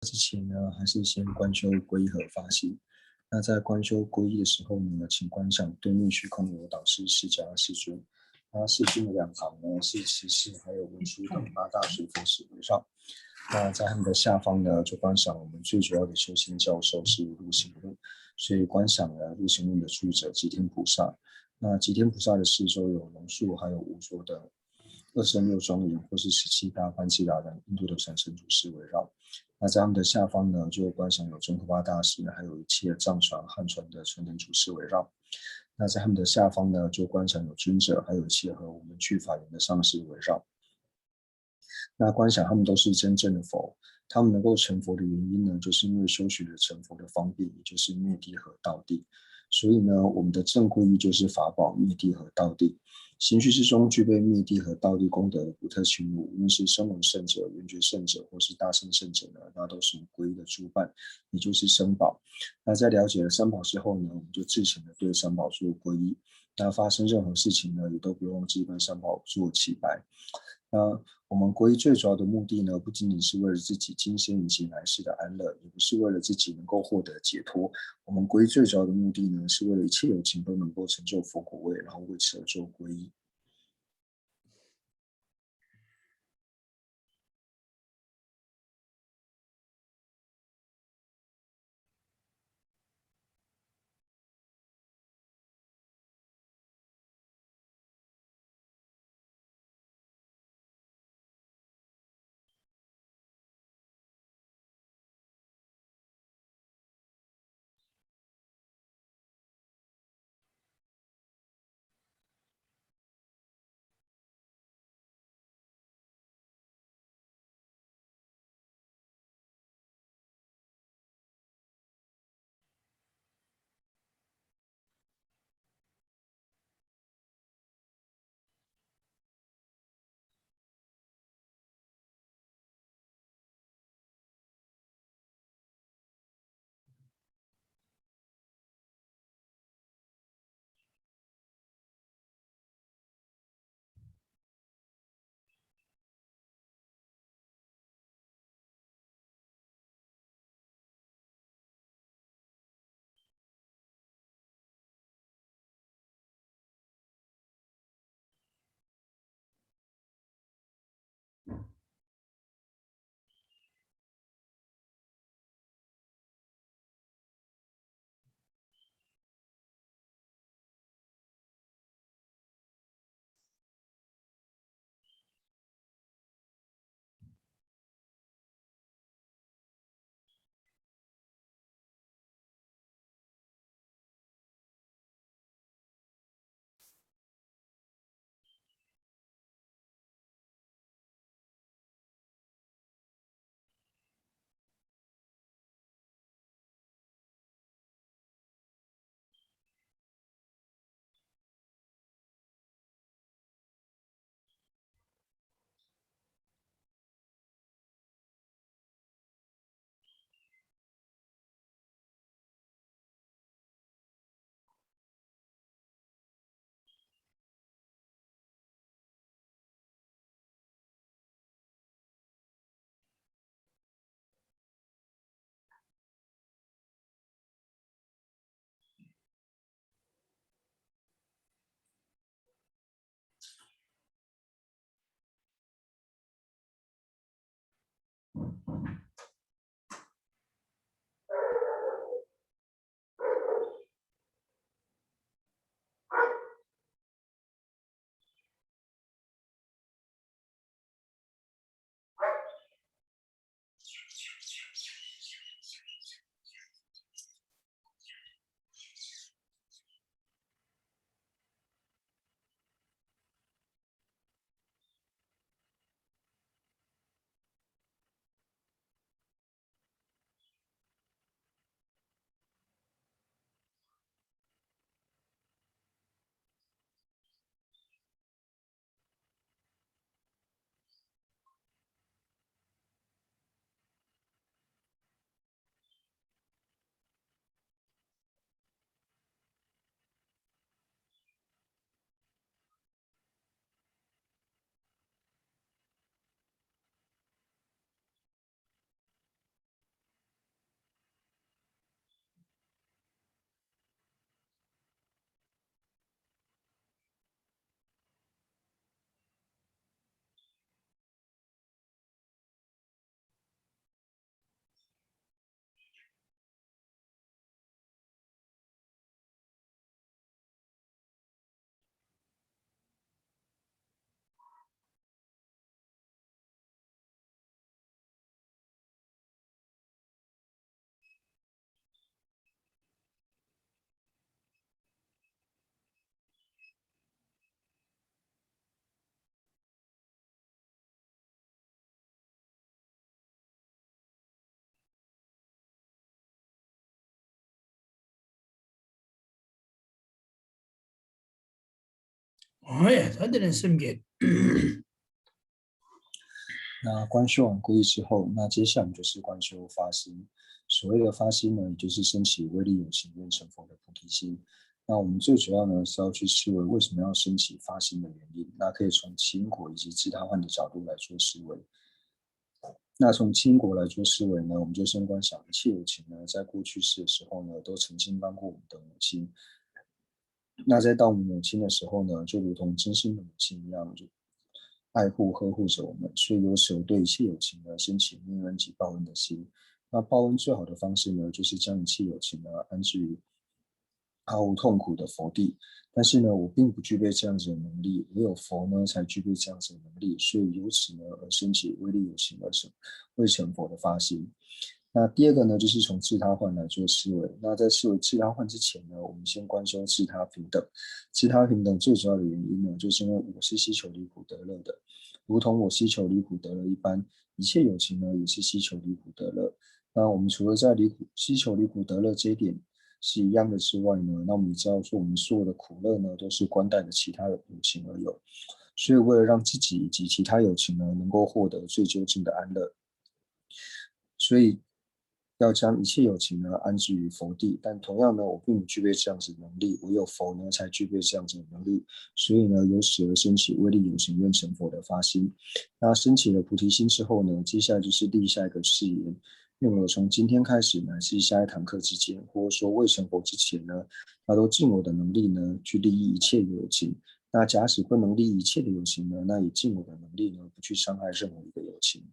之前呢，还是先观修皈依和发心。那在观修皈依的时候呢，请观想对面虚空有导师释迦世尊。那世尊的两旁呢是持世还有文殊等八大诸佛使围绕。那在他们的下方呢，就观想我们最主要的修仙教授是入行论，所以观想了入行论的著者吉天菩萨。那吉天菩萨的四周有龙树，还有无说的26庄严，或是17大梵基达人印度的传承祖师围绕。那在他们的下方呢，就观想有宗喀巴大师，还有一切藏传、汉传的传承祖师围绕。那在他们的下方呢，就观想有尊者，还有一切和我们具法缘的上师围绕。那观想他们都是真正的佛，他们能够成佛的原因呢，就是因为修学了成佛的方便，也就是灭地和道地。所以呢，我们的正皈依就是法宝、灭地和道地。行须之中具备灭地和道地功德的不特勤无论是声闻圣者、圆觉圣者或是大乘圣者呢，那都是皈依的主办，也就是三宝。那在了解了三宝之后呢，我们就自行的对三宝做皈依。那发生任何事情呢，也都不用记跟三宝做祈白。那我们皈依最主要的目的呢，不仅仅是为了自己今生以及来世的安乐，也不是为了自己能够获得解脱。我们皈依最主要的目的呢，是为了一切有情都能够成就佛果位，然后为此而做皈依。 예, 다들은 심게.那观修完皈依之后，那接下来就是观修发心。所谓的发心呢，也就是升起威力有情愿成佛的菩提心。那我们最主要呢是要去思维为什么要升起发心的原因。那可以从起因果以及自他换的角度来做思维。那从起因果来做思维呢，我们就先观想一切有情呢，在过去世的时候呢，都曾经帮过我们的母亲。那在到我们母亲的时候呢，就如同真心的母亲一样，就爱护呵护着我们，所以有时候对一切有情呢，升起念恩及报恩的心。那报恩最好的方式呢，就是将一切有情呢安置于毫无痛苦的佛地。但是呢，我并不具备这样子的能力，唯有佛呢才具备这样子的能力，所以由此呢而升起威力有情而成未成佛的发心。那第二个呢，就是从自他换来做思维。那在思维自他换之前呢，我们先观修自他平等。自他平等最主要的原因呢，就是因为我是希求离苦得乐的，如同我希求离苦得乐一般，一切有情呢也是希求离苦得乐。那我们除了在希求离苦得乐这一点是一样的之外呢，那我们也知道说，我们所有的苦乐呢，都是观待的其他有情而有。所以为了让自己以及其他有情呢，能够获得最究竟的安乐，所以要将一切有情呢安置于佛地。但同样呢，我并不具备这样子的能力，唯有佛呢才具备这样子的能力。所以呢，由此而升起威力有情愿成佛的发心。那升起了菩提心之后呢，接下来就是立下一个誓言，愿我从今天开始乃至下一堂课之间，或者说未成佛之前呢，那都尽我的能力呢去利益一切有情。那假使不能利益一切的有情呢，那也尽我的能力呢，不去伤害任何一个有情。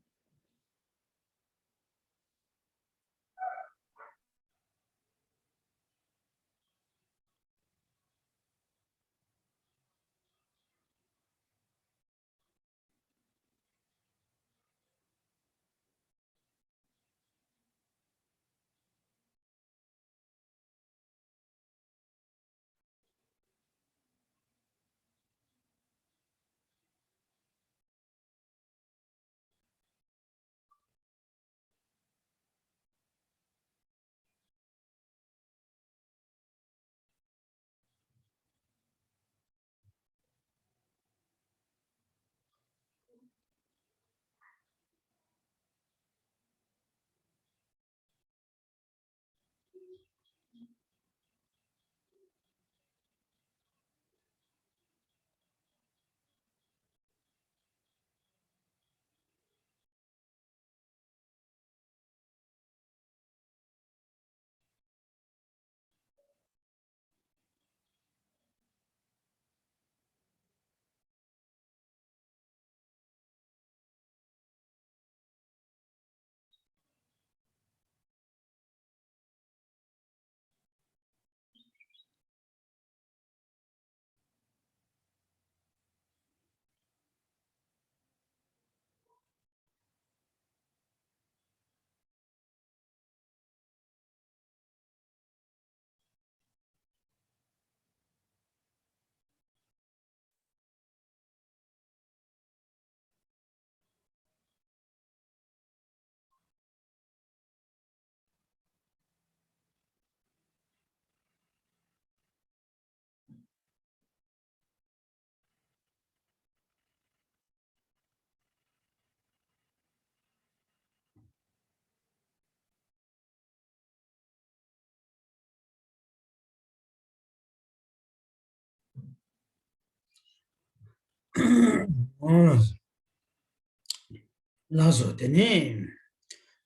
那时候的呢，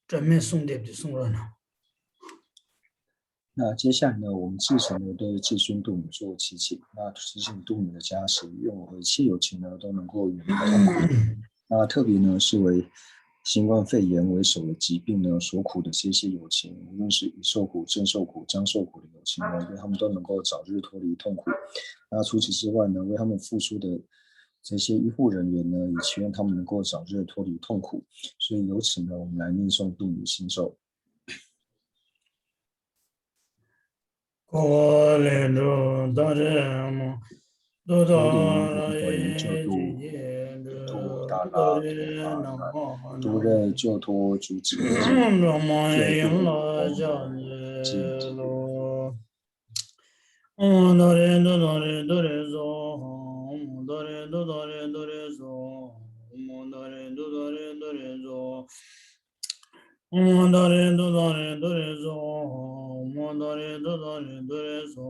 专门送的送了呢。那接下来呢，我们至诚的对至尊度母做祈请，那祈请度母的加持，愿我和一切有情呢都能够远离痛苦。那特别呢是为新冠肺炎为首的疾病呢所苦的这些有情，无论是已受苦、正受苦、将受苦的有情呢，愿他们都能够早日脱离痛苦。那除此之外呢，为他们付出的这些医护人员呢，也希望他们能够早日脱离痛苦。所以由此呢，我们来念诵度母心咒。过来着，大人么？多多里尼多古多耶救耶，度姐姐度的，达多拉图耶那阿难么都瑞救托主持者那么救应度了家波罗吉里提。喽。多人多多人多人多。dore do dore dore so, dore do dore dore so. Dore do dore dore so, dore do dore dore so,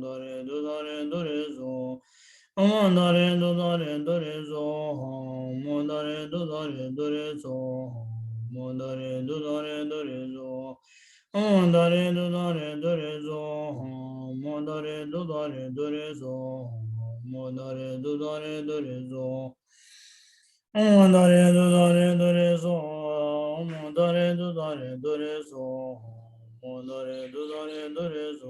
dore do dore dore so. Dore do dore dore so, dore do dore dore so, dore do dore dore so. Dore do dore dore so, dore do dore dore so, dore do dore dore so. Dore do dore dore so, dore do dore dore so, dore do dore dore so.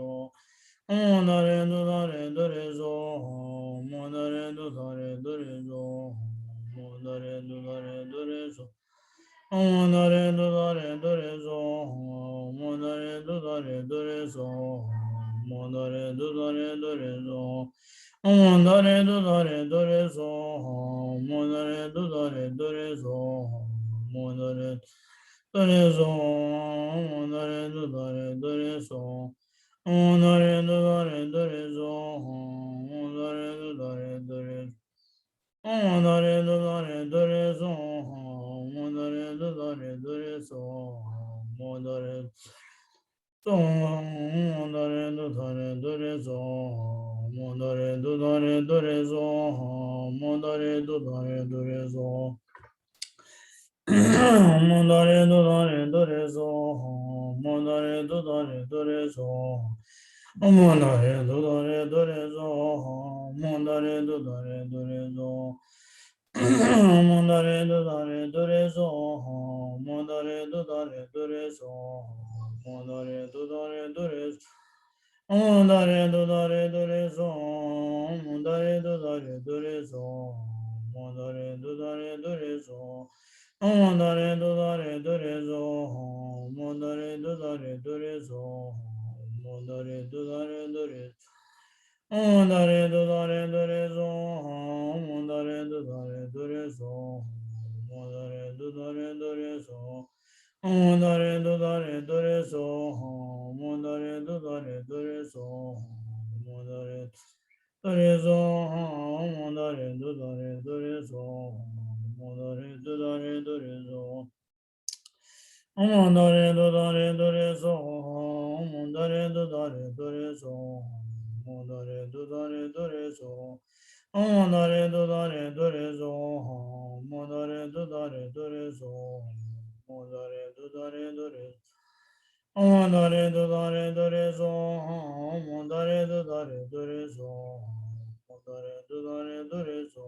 Dore do dore dore so, dore do dore dore so, dore do dore dore so. Dore do dore dore so, dore do dore dore so, dore do dore dore so. Dore do dore dore so, dore do dore dore so, dore dore so, dore do dore dore so. Dore do dore dore so, dore do dore dore so. Dore do dore dore so, dore do dore dore so, dore so, dore do dore dore so, dore do dore dore so, dore do dore dore so. Dore do dore dore so, dore do dore dore so. Dore do dore dore so, dore do dore dore so. Dore do dore dore so, dore do dore dore so, dore do dore dore so. Dore do dore dore so, dore do dore dore so, dore do dore dore so. Dore do dore dore so, dore do dore dore so, dore do dore dore so. Dore do dore dore so, dore do dore dore so, dore do dore dore so. Dore do dore dore so, dore do dore dore so, dore dore so, dore do dore dore so, dore do dore dore so. Dore do dore dore so, dore do dore dore so, dore do dore dore so. Dore do dore dore so, dore do dore dore so, dore do dore dore so. Dore do dore dore so, dore do dore dore so, dore do dore dore so. Dore do dore dore so, dore do dore dore so, dore do dore dore so.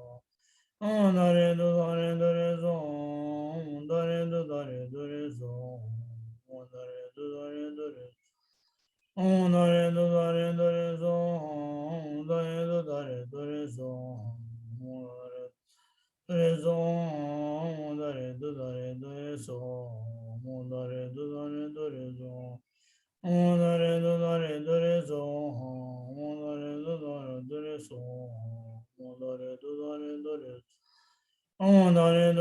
Dore do dore dore so, dore do dore dore so, dore so, dore do dore dore so, dore do dore dore so. Dore do dore dore so, dore do dore dore so, dore do dore dore so. Dore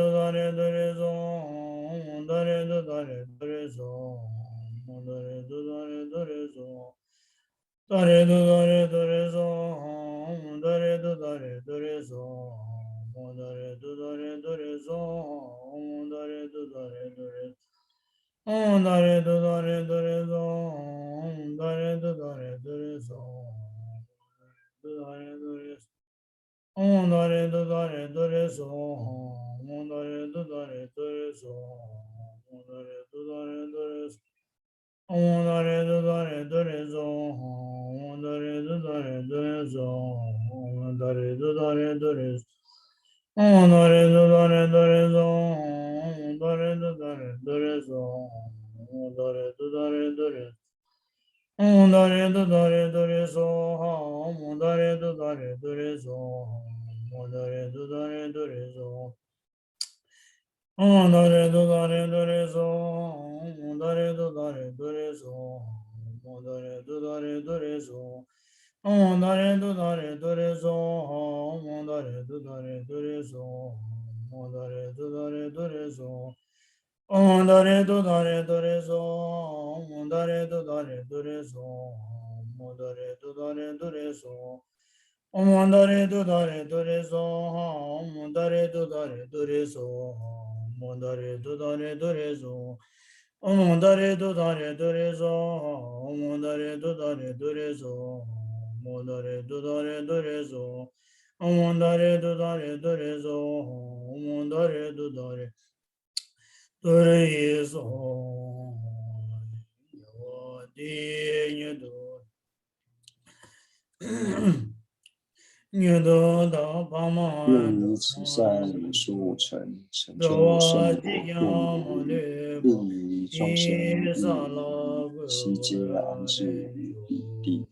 do dore dore so, dore do dore dore so, dore do dore dore so. Dore do dore dore so, dore do dore dore so, dore do dore dore so, dore do dore dore so. Dore do dore dore so, dore do dore dore so, do dore dore so. Dore do dore dore so, dore do dore dore so, dore do dore dore so. Dore do dore dore so, dore do dore dore so, dore do dore dore so. Dore do dore dore so, dore do dore dore so, dore do dore dore so. Dore do dore dore so, dore do dore dore so, dore do dore dore so. Dore do dore dore so, dore do dore dore so, dore do dore dore so. Dore do dore dore so, dore do dore dore so, dore do dore dore so. Dore do dore dore so, dore do dore dore so, dore do dore dore so. Om Dare Do Dare Do Re So Om Dare Do Dare Do Re So Om Dare Do Dare Do Re So Om Dare Do Dare Do Re So Om Dare Do Dare Do Re So Om Dare Do Dare Do Re So Om Dare Do Dare Do Re So Om Dare Do Dare Do Re So Yo Di Nyu Do 愿以此善无数成，成就圣果，故令于众生欲悉皆安置于彼地。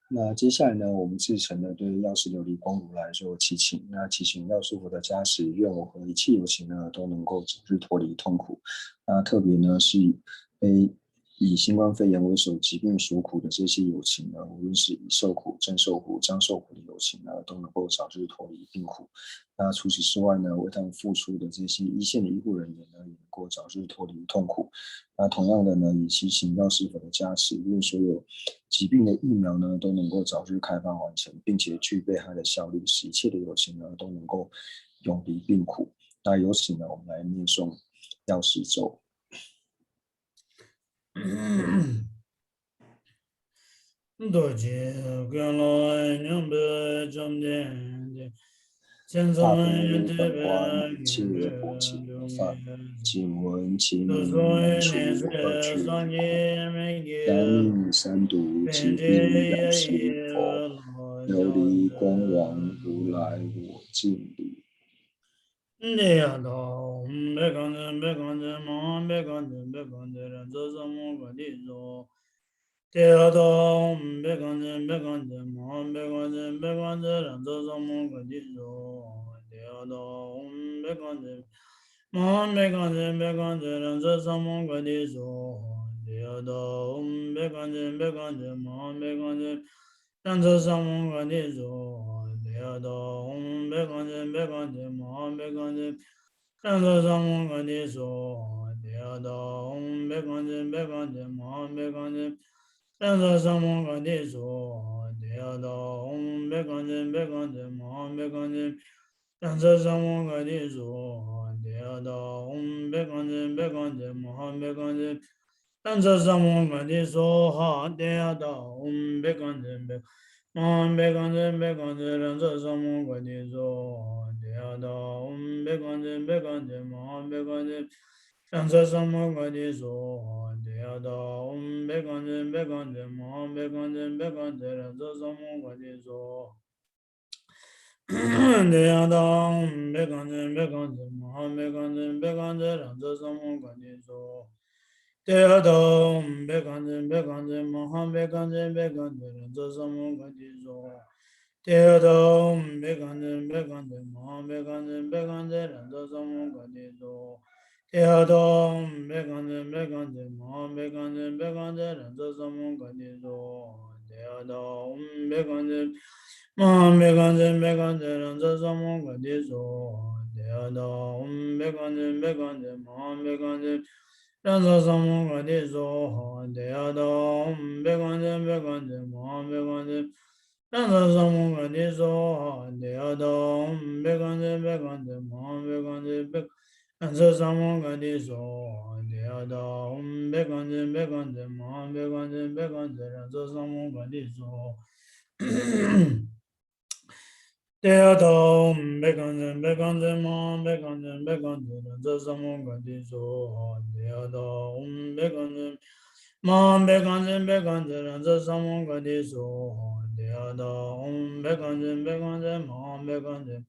那接下来呢，我们至诚的对药师琉璃光如来做祈请，那祈请药师佛的加持，愿我和一切有情呢都能够早日脱离痛苦。那特别呢是以新冠肺炎为首疾病所苦的这些有情呢，无论是已受苦、正受苦、将受苦的有情呢，都能够早日脱离病苦。那除此之外呢，为他们付出的这些一线的医护人员呢，也能够早日脱离痛苦。那同样的呢，以祈请药师佛的加持，愿所有疾病的疫苗呢都能够早日开发完成，并且具备它的效力，使一切的有情呢都能够永离病苦。那由此呢，我们来念诵药师咒。多劫观来娘白中殿，千大层云德地本观白一切云佛前流犯，年，今闻其多名难除所念二是却苦。三界没三给命三毒疾遍地病药也师佛，来琉将璃光王如来我敬礼。你呀到别看着别看着忙，别看着别看着人这什么个地方？跌倒别看着别看着忙，别看着别看着人这什么个地方？跌倒别看着忙，别看着别看着人这什么个地方？跌倒别看着别看着忙，别看着人这什么个地方？跌倒别看着别看着忙，别看着。上座上摩诃提说，地下道，别看见，别看见，马别看见。上座上摩诃提说，地下道，别看见，别看见，马别看见。上座上摩诃提说，地下道，别看见，别看见，马别看见。上座上摩诃提说，哈，地下道，别看见，别。别看见，别看见，让这什么快递走？地下道，别看见，别看见，别看见，让这什么快递走？地下道，别看见，别看见，别看见，别看见，让这什么快递走？地下道，别看见，别看见，别看见，别看见，让这什么快递走？地下道，别看见，别看见，别看见，别看见，让这什么快递走？地下道，别看见，别看见，别看见，别看见，让这什么快递走？地下道，别看见，别看见，别看见，别看见，让这什么快递走？地下道，别看见。别看见，别看见，让这什么快递走？地下道，别看见，别看见，别看见，让这什么快递走？地下道，别看见，别看见，别看见，让这什么快递走？地下道，别看见，别看见，别看见，别。让这什么快递走？地下道，别看见，别看见，别看见，别看见，让这什么快递走？地下道，别看见，别看见，别看见，别看见，让这什么快递走？地下道，别看见，别看见，别看见，让这什么快递走？地下道，别看见，别看见，别看见，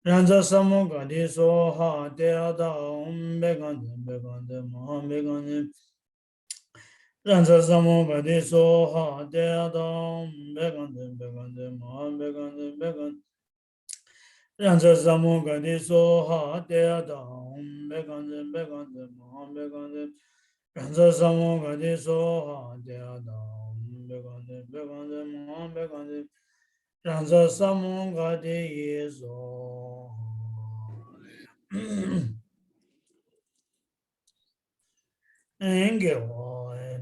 让这什么快递走？地下道，别看见，别看见，别看见。让这什么快递走？地下道，别看见，别看见，别看见，别看见。让这什么快递走？地下道，别看见，别看见，别看见。让这什么快递走？地下道，别看见，别看见，别看见。让这什么快递走？给我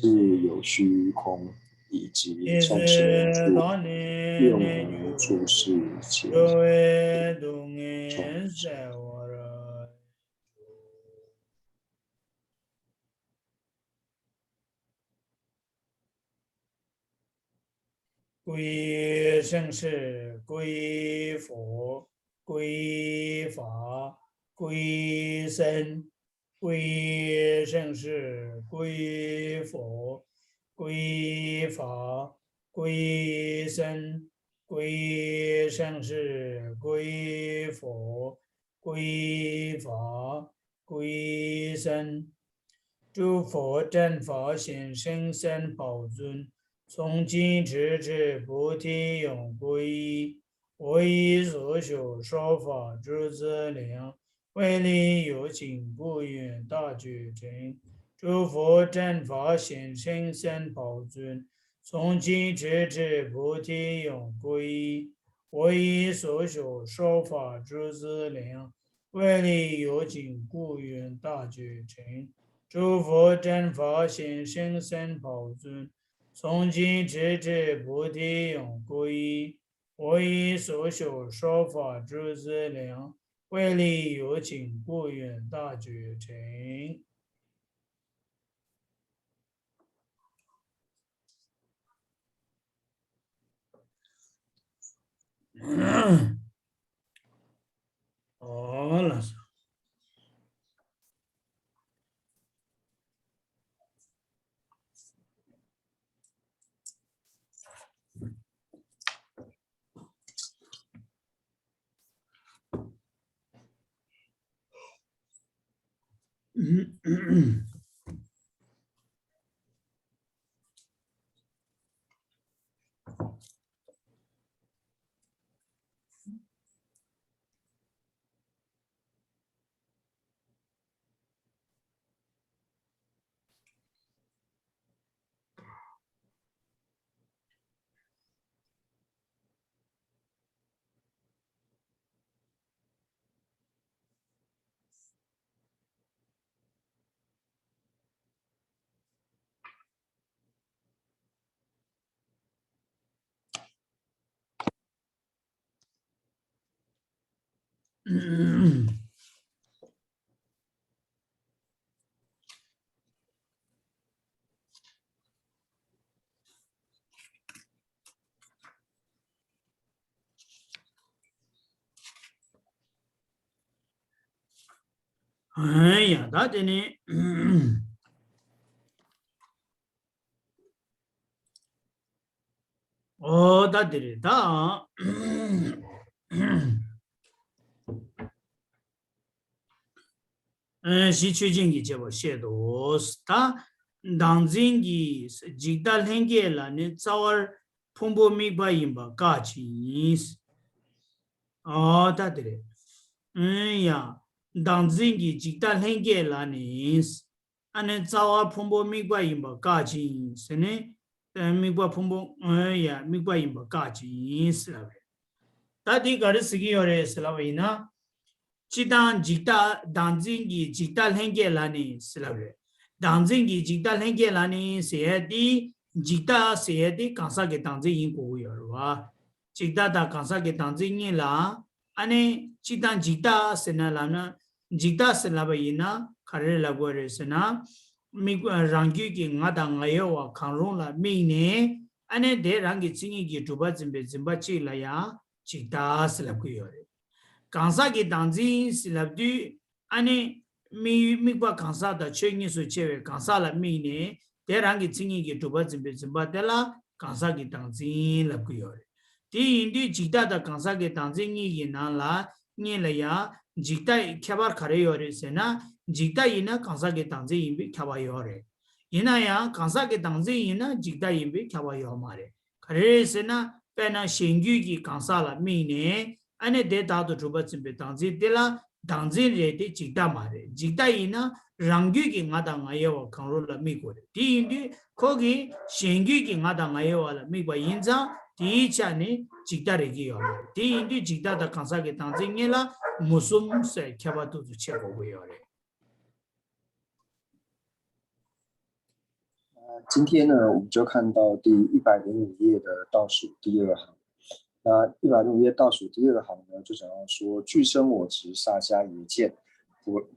是有虚空以及从前处用来注视前众生。归生世，归佛，归法，归僧，归生世，归佛，归法，归僧，归生世，归佛，归法，归僧。诸佛正法显生三宝尊。从今直至菩提永归依，我以所修说法诸资粮，为利有情不愿大觉成。诸佛正法显生三宝尊，从今直至菩提永归依，我以所修说法诸资粮，为利有情不愿大觉成。诸佛正法显生三宝尊。从今直至菩提永归依，我以所修说法诸资粮，为利有情不愿大觉成。好了。哎呀，大的呢？哦，大的嘞，大。西区经济结果写多是他当经济是极大很给了你早儿碰不明白音吧，搞清是哦，大的嘞。呀，当经济极大很给了你是，安尼早儿碰不明白音吧，搞清是呢。明白碰不，呀，明白音吧，搞清是了呗。大的搞的是个样嘞，是了呗呢。Chidang jikta danzingi jikta lenge lani silabre. Danzingi jikta lenge lani seyadi jikta seyadi kansa ke danzi yin ko yorwa. Jikta da kansa ke danzi yin la ane chidang jikta sena lana jikta selaba yina kare la gore sena mi rangi ki ngada ngayo wa kanrong la mi ne ane de rangi chingi ki duba zimbe zimba chi la ya jikta selab ko yore. Kansa ki dangzin silabdu ane mi kwa kansa da chengi su chewe kansa la mi ne derangi tsingi ki tuba zimba dela kansa ki dangzin labku yore. Di indi jikta da kansa ki dangzin ngi ina la ngi la ya jikta kyabar kare yore se na jikta ina kansa ki dangzin inbi kyaba yore. Ina ya kansa ki dangzin ina jikta inbi kyaba yore. Kare se na pena shengyu ki kansa la mi ne ane de dadu chuba tsimbe dangzi de la dangzi re de jikda ma re. Jikda ina rangyu ki nga da nga yewa kangro la mi go re. Di indi kogi shengyu ki nga da nga yewa la mi kwa yinza di cha ne jikda re ki yo re. Di indi jikda da kansa ki dangzi nge la musum se kyaba tuzu che go go yo re. 今天呢，我们就看到第105页的倒数第二行。那105页倒数第二行呢，就讲到说，俱生我执，萨迦耶见，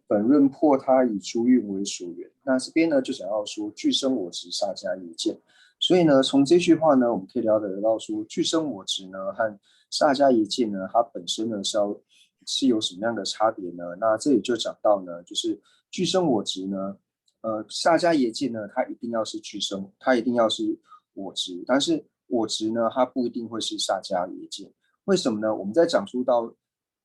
本论破他以诸蕴为所缘。那这边呢，就讲到说，俱生我执，萨迦耶见。所以呢，从这句话呢，我们可以了解得到说，俱生我执呢和萨迦耶见呢，它本身呢是有什么样的差别呢？那这里就讲到呢，就是俱生我执呢。萨迦耶见呢，它一定要是俱生，它一定要是我执，但是我执呢，它不一定会是萨迦耶见。为什么呢？我们在讲述到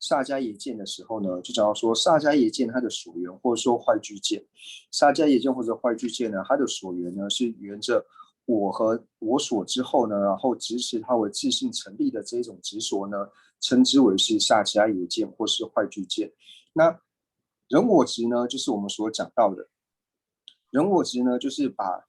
萨迦耶见的时候呢，就讲到说萨迦耶见它的所缘，或者说坏聚见，萨迦耶见或者坏聚见呢，它的所缘呢是缘着我和我所之后呢，然后执持它为自性成立的这种执着呢，称之为是萨迦耶见或是坏聚见。那人我执呢，就是我们所讲到的。人我执呢，就是把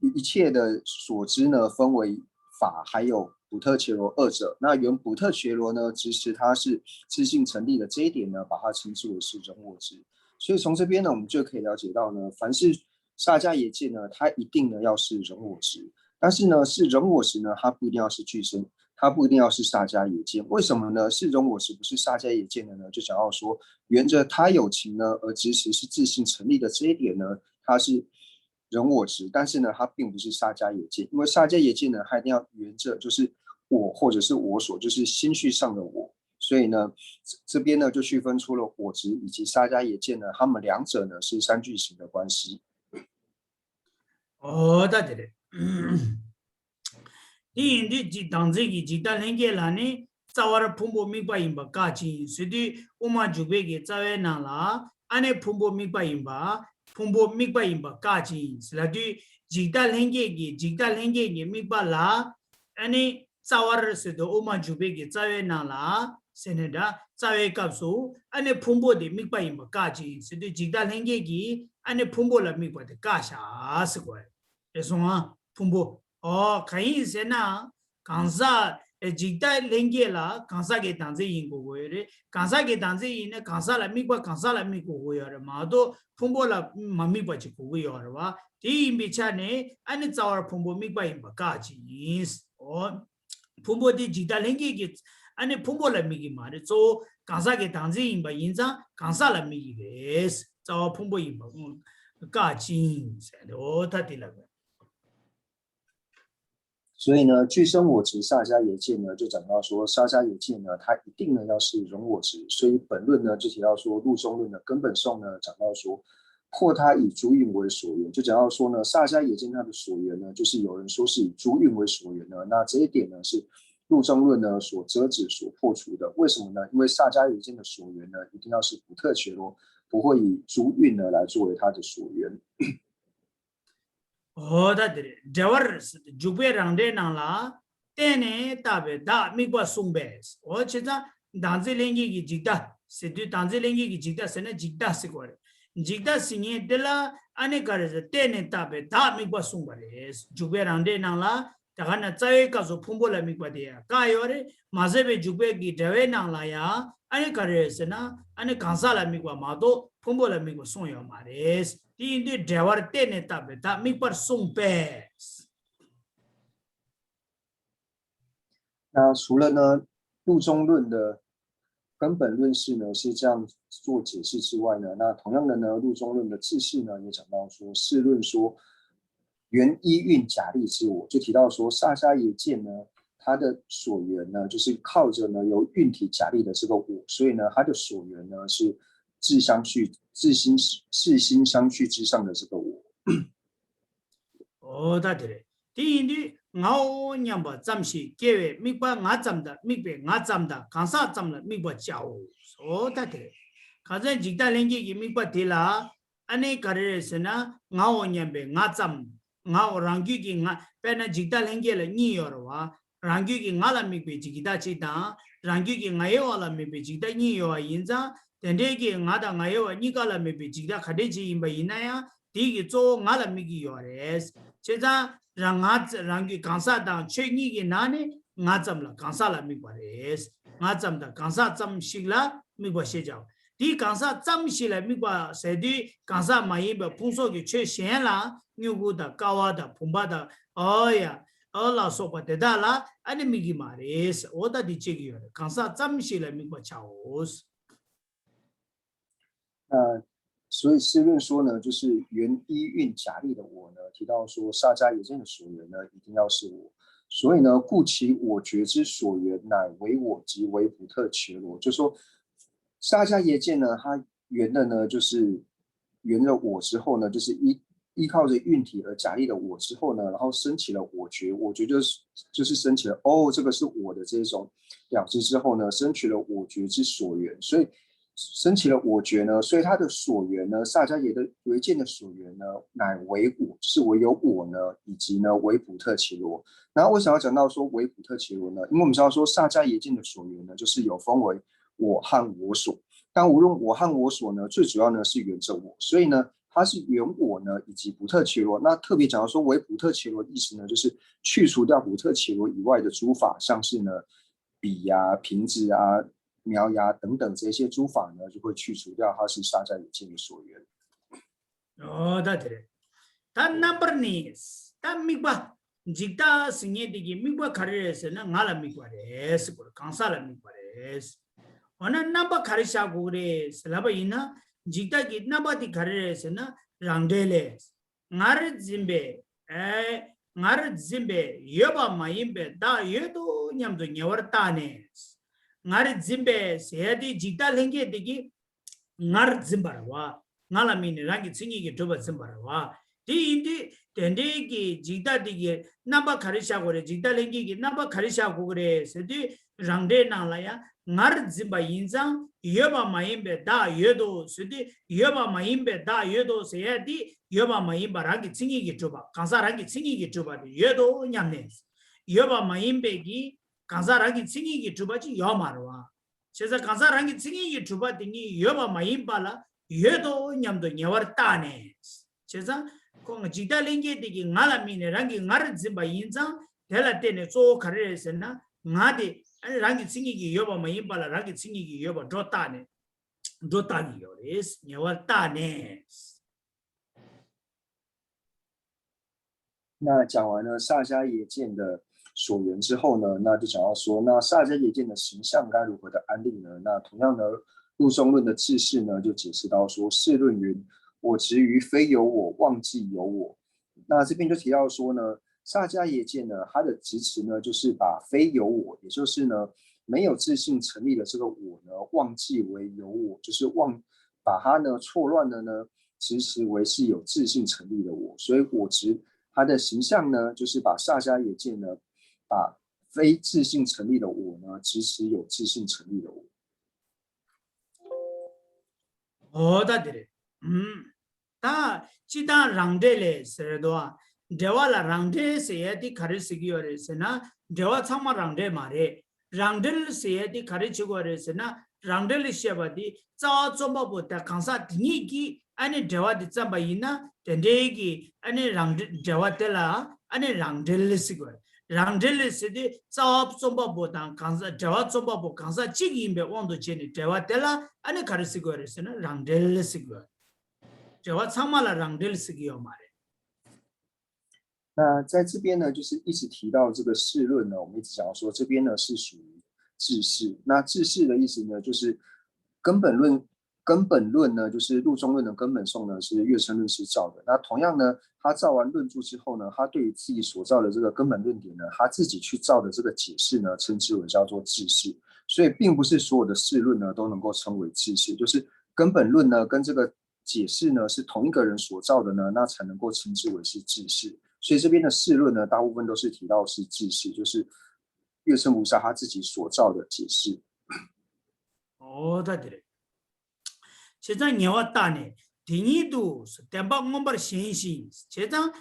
一切的所知呢分为法还有补特伽罗二者。那原补特伽罗呢，支持它是自性成立的这一点呢，把它称之为是人我执。所以从这边呢，我们就可以了解到呢，凡是萨迦耶见呢，它一定呢要是人我执，但是呢是人我执呢，它不一定要是俱生。它不一定要是萨迦耶见，为什么呢？是人我执不是萨迦耶见的呢？就想要说，沿着他有情呢而执持是自性成立的这一点呢，它是人我执，但是呢，它并不是萨迦耶见，因为萨迦耶见呢，它一定要沿着就是我或者是我所，就是心绪上的我，所以呢，这边呢就区分出了我执以及萨迦耶见呢，他们两者呢是三句型的关系。哦，对的。이 인디 지 당제기 지달행게라니 자와라 품보 미바임바 까치 스디 오마 주베게 자웨나라 아네 품보 미바임바 품보 미바임바 까치 슬라디 지달행게기 미바라 아니 자와라 스도 오마 주베게 자웨나라 세네다 자웨캅소 아네 품보데 미바임바 까치 스디 지달행게기 아네 품보라 미바데 까샤 스고에 에송아 품보 कहीं से ना कांसा जिगता लेंगे ला कांसा के तांसे इन को हुए रे कांसा के तांसे इन कांसा लम्मी को हुए और माँ तो फुंबो ला मम्मी बच्चे को हुए और वाह तीन बिचा ने अन्य चावर फुंबो मिक बाई बकाची और फुंबो दी जिगता लेंगे कि अन्य फुंबो लम्मी की मारे तो कांसा के तांसे इन बाई इंसान कांसा लम्मी की बेस चावर फुंबो इन बकाची से तो था तिलक所以呢，俱生我执萨迦耶见呢，就讲到说萨迦耶见呢，它一定呢要是人我执。所以本论呢就提到说，入中论的根本颂呢讲到说，破他以诸蕴为所缘，就讲到说呢，萨迦耶见它的所缘呢，就是有人说是以诸蕴为所缘呢，那这一点呢是入中论呢所遮止、所破除的。为什么呢？因为萨迦耶见的所缘呢，一定要是补特伽罗，不会以诸蕴呢来作为它的所缘。दादरे जवर जुबे रंगदे नाला तेने ताबे दा मिक्वा सुंबेस ओ चेता दांजे लेंगे की जिगदा सिद्धि दांजे लेंगे की जिगदा से ने जिगदा से कोरे जिगदा सिंगे देला अने करे तेने ताबे दा मिक्वा सुंबरेस जुबे रंगदे नाला तगना चाय का जो फुंबोला मिक्वा दिया कायोरे माजेबे जुबे की जवे नाला या अने करे से ना अने कांसाला मिक्वा मादो फुंबोला मिक्वा सोयो मारेस第一这玩意呢，大别大，没法送呗。那除了呢，入中论的根本论式呢是这样做解释之外呢，那同样的呢，入中论的自释呢也讲到说，释论说原依蕴假立之我，就提到说萨迦耶见呢，它的所缘呢就是靠着呢由蕴体假立的这个我，所以呢它的所缘呢是自心相续之上的这个我。哦，对的。第一，我娘把暂时结为没把我占的，没被我占的，刚才占了没把交。哦，对的。刚才几大年纪没把提了，安尼个人是呢，我娘被我占，我让句个我，本来几大年纪了你要的话，让句个我了没被几大几大，让句个我要了没被几大你要因咋？但这个我的我有你个了没被几个看得起，没因那样，第一个做我了没个有的，现在让个刚才当去你个哪呢？我怎么了？刚才了没过的，我怎么的？刚才怎么行了？没过写着。第디 강사 잠시래 미과 세디 강사 마이베 풍속이 최신라 뉴구다 까와다 봄바다 어야 어라 소바데다라 아니 미기 말이스 오다디 제기요 강사 잠시래 미과 차오스 所以释论说呢，就是原一运假立的我呢，提到说萨迦耶见的所缘呢，一定要是我。所以呢，故其我觉之所缘，乃为我即为不特伽罗。就说萨迦耶见呢，它缘的呢，就是缘了我之后呢，就是依靠着运体而假立了我之后呢，然后升起了我觉，我觉就是升起了这个是我的这种了知之后呢，升起了我觉之所缘，所以。升起了我觉呢，所以他的所缘呢，萨迦耶的唯见的所缘呢，乃为我，就是唯有我呢，以及呢为普特伽罗。然后为什么要讲到说为普特伽罗呢？因为我们知道说萨迦耶见的所缘呢，就是有分为我和我所。但无论我和我所呢，最主要呢是缘着我，所以呢，它是缘我呢以及普特伽罗。那特别讲到说为普特伽罗的意思呢，就是去除掉普特伽罗以外的诸法，像是呢笔啊、瓶子啊。苗芽等等这些诸法呢，就会去除掉它是萨迦耶见的所缘。对。但number nis，但明白，jikta sinye digi明白卡里是那俺了明白的，是不？康萨了明白的。我那 number 卡里下过的，是那不因呢？jikta 给 number 的卡里是那让的嘞，俺Zimbe，俺Zimbe，有把马因别大有都伢都伢玩大呢。ngar zimbe seyadi jikta lenge digi ngar zimbarawa ngala mini rangi tsingi ki dhuba zimbarawa di indi dende ki jikta digi namba kharisha gore jikta lenge ki namba kharisha gore sedi rangde nangla ya ngar zimba yinzang yoba mayimbe da yodo sedi yoba mayimbe da yodo seyadi yoba mayimba rangi tsingi ki dhuba kansa rangi tsingi ki dhuba yodo nyamne yoba mayimbe ki 강사 랑기 칭이기 주바지 여마르와 제가 강사 랑기 칭이기 주바 등이 여바 마임발라 여도 냠도 녀월 따네 제가 공 지달링게 되기 나라미네 랑기 나르 짐바 인장 델라테네 조 카레스나 나데 랑기 칭이기 여바 마임발라 랑기 칭이기 여바 도따네 도따니 요레스 녀월 따네 那讲完了萨迦耶见的所缘之后呢，那就讲到说，那萨迦耶见的形象该如何的安立呢？那同样呢，入中论的智释呢，就解释到说，释论云：我执于非有我，忘记有我。那这边就提到说呢，萨迦耶见呢，它的执持呢，就是把非有我，也就是呢，没有自性成立的这个我呢，忘记为有我，就是把它呢错乱的呢，执持为是有自性成立的我，所以我执它的形象呢，就是把萨迦耶见呢。把非自性成立的我呢，执持有自性成立的我。다들 다 지다 랑데레 세도아 데와라 랑데 세야디 카르시기오레스나 데와 참마 랑데 마레 랑델 세야디 카르치고레스나 랑델 셰바디 자 좀바보다 강사 디니기 아니 데와디 잠바이나 덴데기 아니 랑데 데와텔라 아니 랑델 시고 랑델 세디 자업 좀바보다 강사 데와 좀바보 강사 지기임베 원도 제니 데와텔라 아니 카르시고레스나 랑델 시고 데와 참마라 랑델 시기요 마레 那在这边呢，就是一直提到这个释论呢，我们一直讲说这边呢是属于智释。那智释的意思呢，就是根本论呢，就是入中论的根本颂呢是月称论师造的。那同样呢，他造完论著之后呢，他对于自己所造的这个根本论点呢，他自己去造的这个解释呢，称之为叫做智释。所以并不是所有的释论呢都能够称为智释，就是根本论呢跟这个解释呢是同一个人所造的呢，那才能够称之为是智释。所以这边的释论呢，大部分都是提到是智释，就是月称菩萨他自己所造的解释。对。세상 녀왔다네 딩이도 템박 몸bar 신신 세상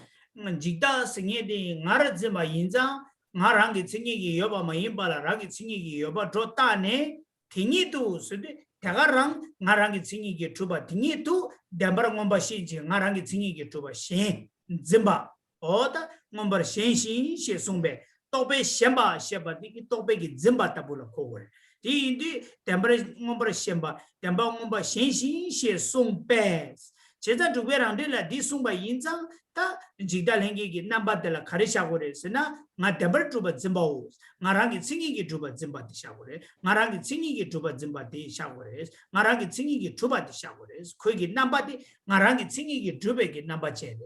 직다 생에디 나르즈마 인자 나랑게 생이기 여바 마임발라 라게 생이기 여바 좋다네 딩이도 세데 대가랑 나랑게 생이기 주바 딩이도 템박 몸bar 신신 나랑게 생이기 주바 신 짐바 오다 몸bar 신신 셰송베 또베 셴바 셰바디 또베기 짐바 따불로 코고 第一对但不是我不是先吧，但把我把先行先送白，现在主别让的了，第送吧印章，他记得那个那把的了，开始下过来是那，我但不是主把真包，我让个轻易个主把真把的下过来，我让个轻易个主把真把的下过来，我让个轻易个主把的下过来，可以给那把的，我让个轻易个主把给那把钱的。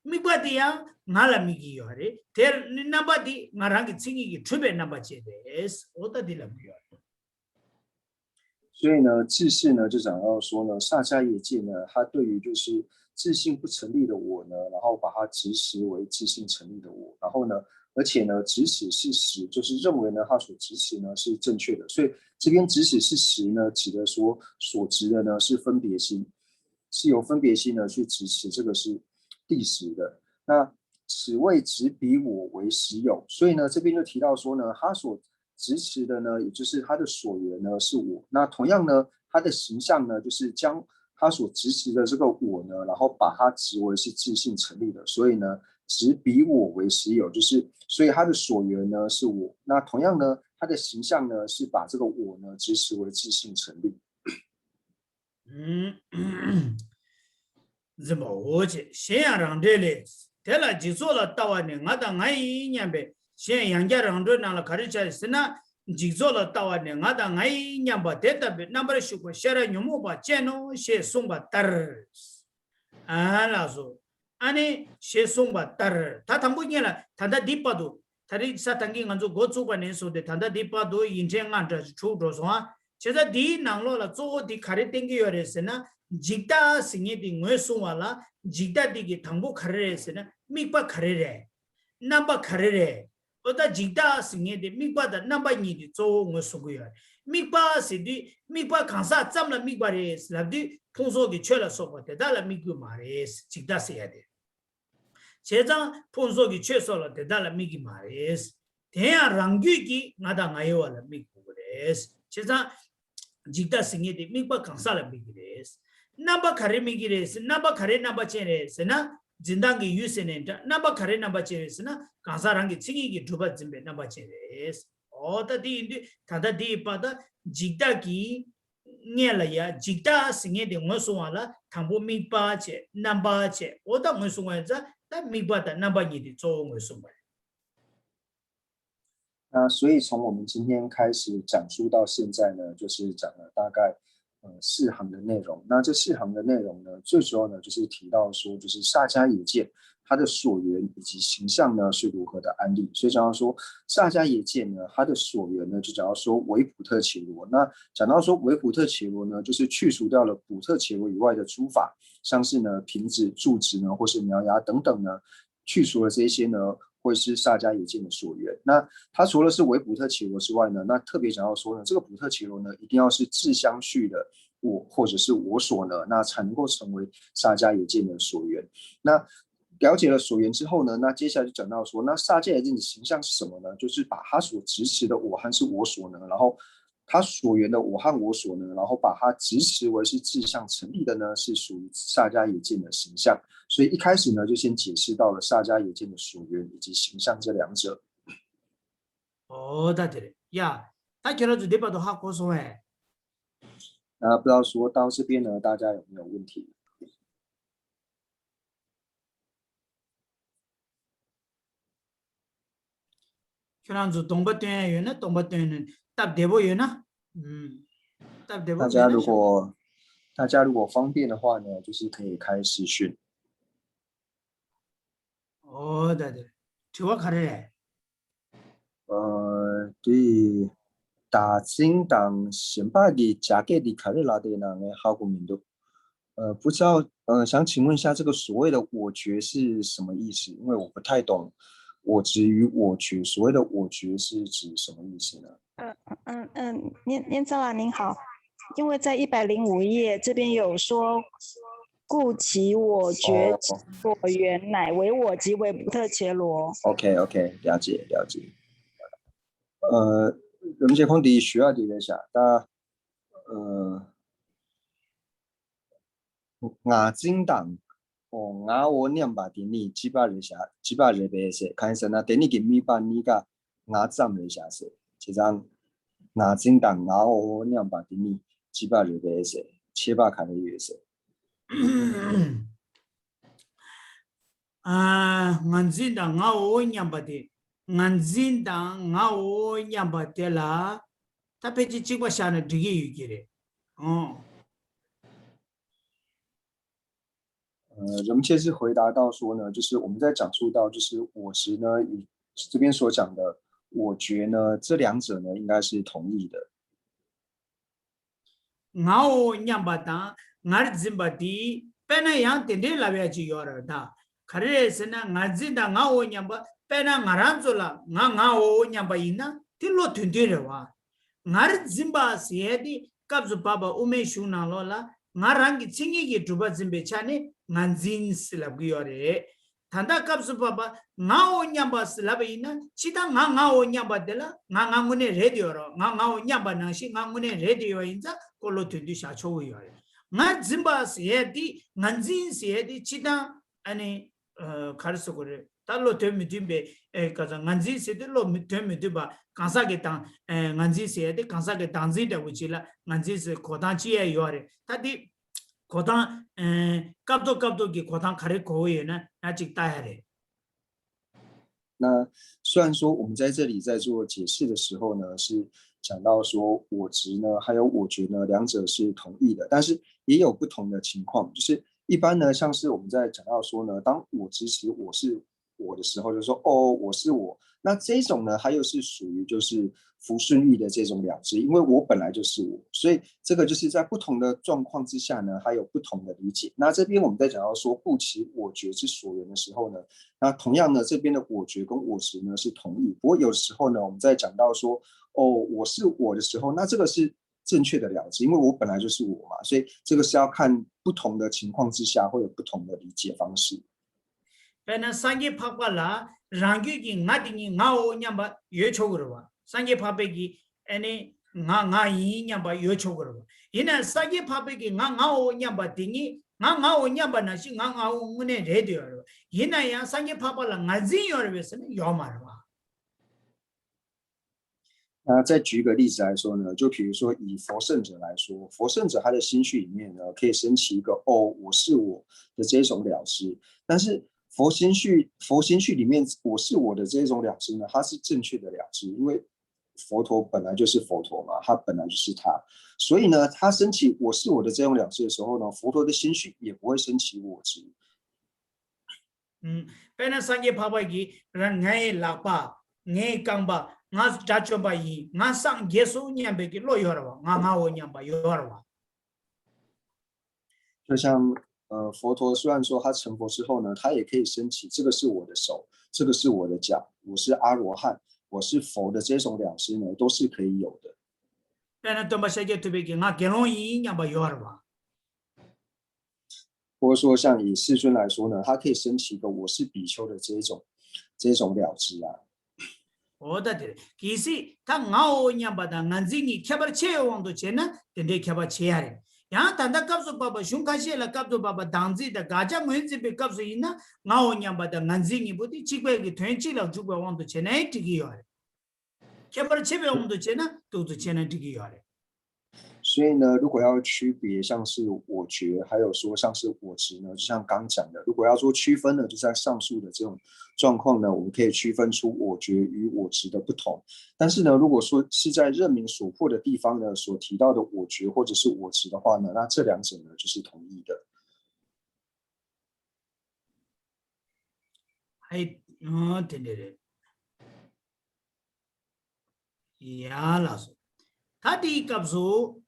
mi ba ti yang ngala mi gi yore ter namba di ngarangi tsingi gi trube namba che des oda di la mi yore 所以呢，自信呢就讲到说呢，萨迦耶戒呢，它对于就是自信不成立的我呢，然后把它指使为自信成立的我，然后呢，而且呢，指使事实就是认为呢，他所指使呢是正确的，所以这边指使事实呢，指的说所指的呢是分别心，是由分别心呢去指使，这个是第十的。那此谓只比我为实有，所以呢，这边就提到说呢，他所支持的呢，也就是他的所缘呢是我。那同样呢，他的形象呢，就是将他所支持的这个我呢，然后把它指为是自性成立的。所以呢，只比我为实有，就是所以他的所缘呢是我。那同样呢，他的形象呢是把这个我呢支持为自性成立。怎么我去先让这里，这了就做了到完呢，我到俺一年呗。现杨家人都拿了开始吃是那，就做了到完呢，我到俺一年吧，这特别那不是说过，现在牛毛把见喽，先送把单儿，啊，老说，俺呢先送把单儿，他谈不见了，谈到第八度，他的啥谈给俺做国主管人说的，谈到第八度，以前俺这出着说，现在第囊落了，做的开始登记要的是那。jikta singe di ngwe suwa la jikta di ki thangbo kharere se na mikpa kharere namba kharere oda jikta singe di mikpa da namba ni di zo ngwe sugu ya mikpa se di mikpa kansa tsamla mikpa re la di phonso ki chela sopa te da la mikpa ma re jikta se ya de chezang phonso ki che so la te da la mikpa ma re tenya rangyu ki ngada ngayo la mikpa re chezang jikta singe di mikpa kansa la mikpa re namba khare migires namba khare namba cheres na jindangi yusenenta namba khare namba cheres na kansarangi chingi gi dhuba jimbe namba cheres oda di indi tada di pada jikta ki ngela ya jikta singe de ngoswala thambo mipa che namba che oda ngoswa za ta mipa da namba ni di zo ngoswa 那所以从我们今天开始讲述到现在呢，就是讲了大概4行的内容。那这4行的内容呢，最主要呢就是提到说，就是萨迦耶戒它的所缘以及形象呢是如何的安立。所以讲到说萨迦耶戒呢，它的所缘呢就讲到说维普特伽罗。那讲到说维普特伽罗呢，就是去除掉了普特伽罗以外的诸法，像是呢瓶子、柱子呢，或是苗芽等等呢，去除了这些呢。会是萨迦耶戒的所缘。那它除了是维普特伽罗之外呢，那特别讲到说呢，这个普特伽罗呢，一定要是自相续的我或者是我所呢，那才能够成为萨迦耶戒的所缘。那了解了所缘之后呢，那接下来就讲到说，那萨迦耶戒的形象是什么呢？就是把他所执持的我和是我所呢，然后他所缘的我和我所呢，然后把它执持为是自相成立的呢，是属于萨迦耶戒的形象。所以一开始呢，就先解释到了萨迦耶戒的所缘以及形象这两者。哦，对呀，他觉得这里边都好过说哎。那不知道说到这边呢，大家有没有问题？这样子东北段有呢，东北段呢，答对不有呢？答对不？大家如果方便的话呢，就是可以开视讯。哦，对，听我看的嘞。对，大清党先把的价格的开了拉的那个好过民度。不知道，想请问一下，这个所谓的我觉是什么意思？因为我不太懂我执与我觉，所谓的我觉是指什么意思呢？念昭啊，您好，因为在105页这边有说。故其我觉所缘乃为我即为普特伽罗。OK， 了解。咁即講啲需要啲嘅啥？但牙精黨牙我念吧啲你幾百日下，幾百日嘅些，看神啊，啲你嘅咪把你個牙針嚟下些，就這樣。拿金党拿我娘把的你几百日的些，七八看的月些。nganzinda nga o nyambade nganzinda nga o nyambade la ta pechi chikwa shana dige yugire人们切是回答到说呢，就是我们在讲述到就是我执呢与这边所讲的我觉呢，这两者呢应该是同义的。nga o nyambada ngar zimbadi pena yang tende labya chi yorada khare sena nganzinda nga o nyamba pena ngaranzola nga o nyamba ina tilo tundire wa ngar zimba siedi kabzu baba ume shuna lola ngarangi chingi gi duba zimbe chane nganzin silabgi yore tanda kapsu baba nga o nyamba silabe ina chita nga o nyamba dela nga ngune radio ro nga o nyamba nashi nga ngune radio inza kolo tundi sha chowo yore nga zimba siedi nganzin siedi chita ane kharso gore tallo temi dimbe kaza nganzin siedi lo temi diba kansa ge tang nganzin siedi kansa ge tangzi da wuchila nganzin se kodan chiye yore tadi kodan kapdo ki kodan kare koye na achik tayare。那虽然说我们在这里在做解释的时候呢，是讲到说我执呢，还有我觉呢，两者是同义的，但是也有不同的情况。就是一般呢，像是我们在讲到说呢，当我执持我是我的时候，就说哦，我是我。那这种呢，它又是属于就是福顺义的这种了知，因为我本来就是我，所以这个就是在不同的状况之下呢，还有不同的理解。那这边我们在讲到说不其我觉之所缘的时候呢，那同样呢，这边的我觉跟我执呢是同义。不过有时候呢，我们在讲到说哦，我是我的时候，那这个是正确的了知，因为我本来就是我嘛，所以这个是要看不同的情况之下会有不同的理解方式。pena sangye phakpa la rangyu ki nga dingi nga o nyamba yo chogurwa sangye phakpe ki ene nga yi nyamba yo chogurwa ina sangye phakpe ki nga o nyamba dingi nga o nyamba na shi nga o ngune re de yorwa ina ya sangye phakpa la nga zin yorwa sene yo marwa。那再举个例子来说呢，就比如说以佛圣者来说，佛圣者他的心绪里面呢，可以升起一个哦，我是我的这种了知，但是佛心绪里面我是我的这种了知呢，它是正确的了知，因为佛陀本来就是佛陀嘛，他本来就是他，所以呢，他升起我是我的这种了知的时候呢，佛陀的心绪也不会升起我执。pena sangye phakpa ki ngai lakpa ngai kangba nga chachomba yi nga sang yesu nyambe ki lo yorwa nga o nyamba yorwa。就像佛陀虽然说他成佛之后呢，他也可以升起这个是我的手，这个是我的脚，我是阿罗汉，我是佛的这种了知呢，都是可以有的。pena tomba shage tube ki nga gelon yi nyamba yorwa。或者说像以世尊来说呢，他可以升起一个我是比丘的这种了知啊。오다들 기시 다 나오 냠바다 난징이 캬바 체요왕도 제나 덴데 캬바 체야레 야 단다 값소 바바 슝카시엘라 값도 바바 당지다 가자 문지베 값소 이나 나오 냠바다 난징이 부디 지괴기 된치라 주괴 왕도 제네 디기요레 캬바 체베 왕도 제나 도도 제네 디기요레。所以呢，如果要区别像是我觉，还有说像是我执呢，就像刚讲的，如果要做区分呢，就在上述的这种状况呢，我们可以区分出我觉与我执的不同。但是呢，如果说是在认明所破的地方呢，所提到的我觉或者是我执的话呢，那这两者呢就是同义的。哎，对对对，呀，老师，他第一个说。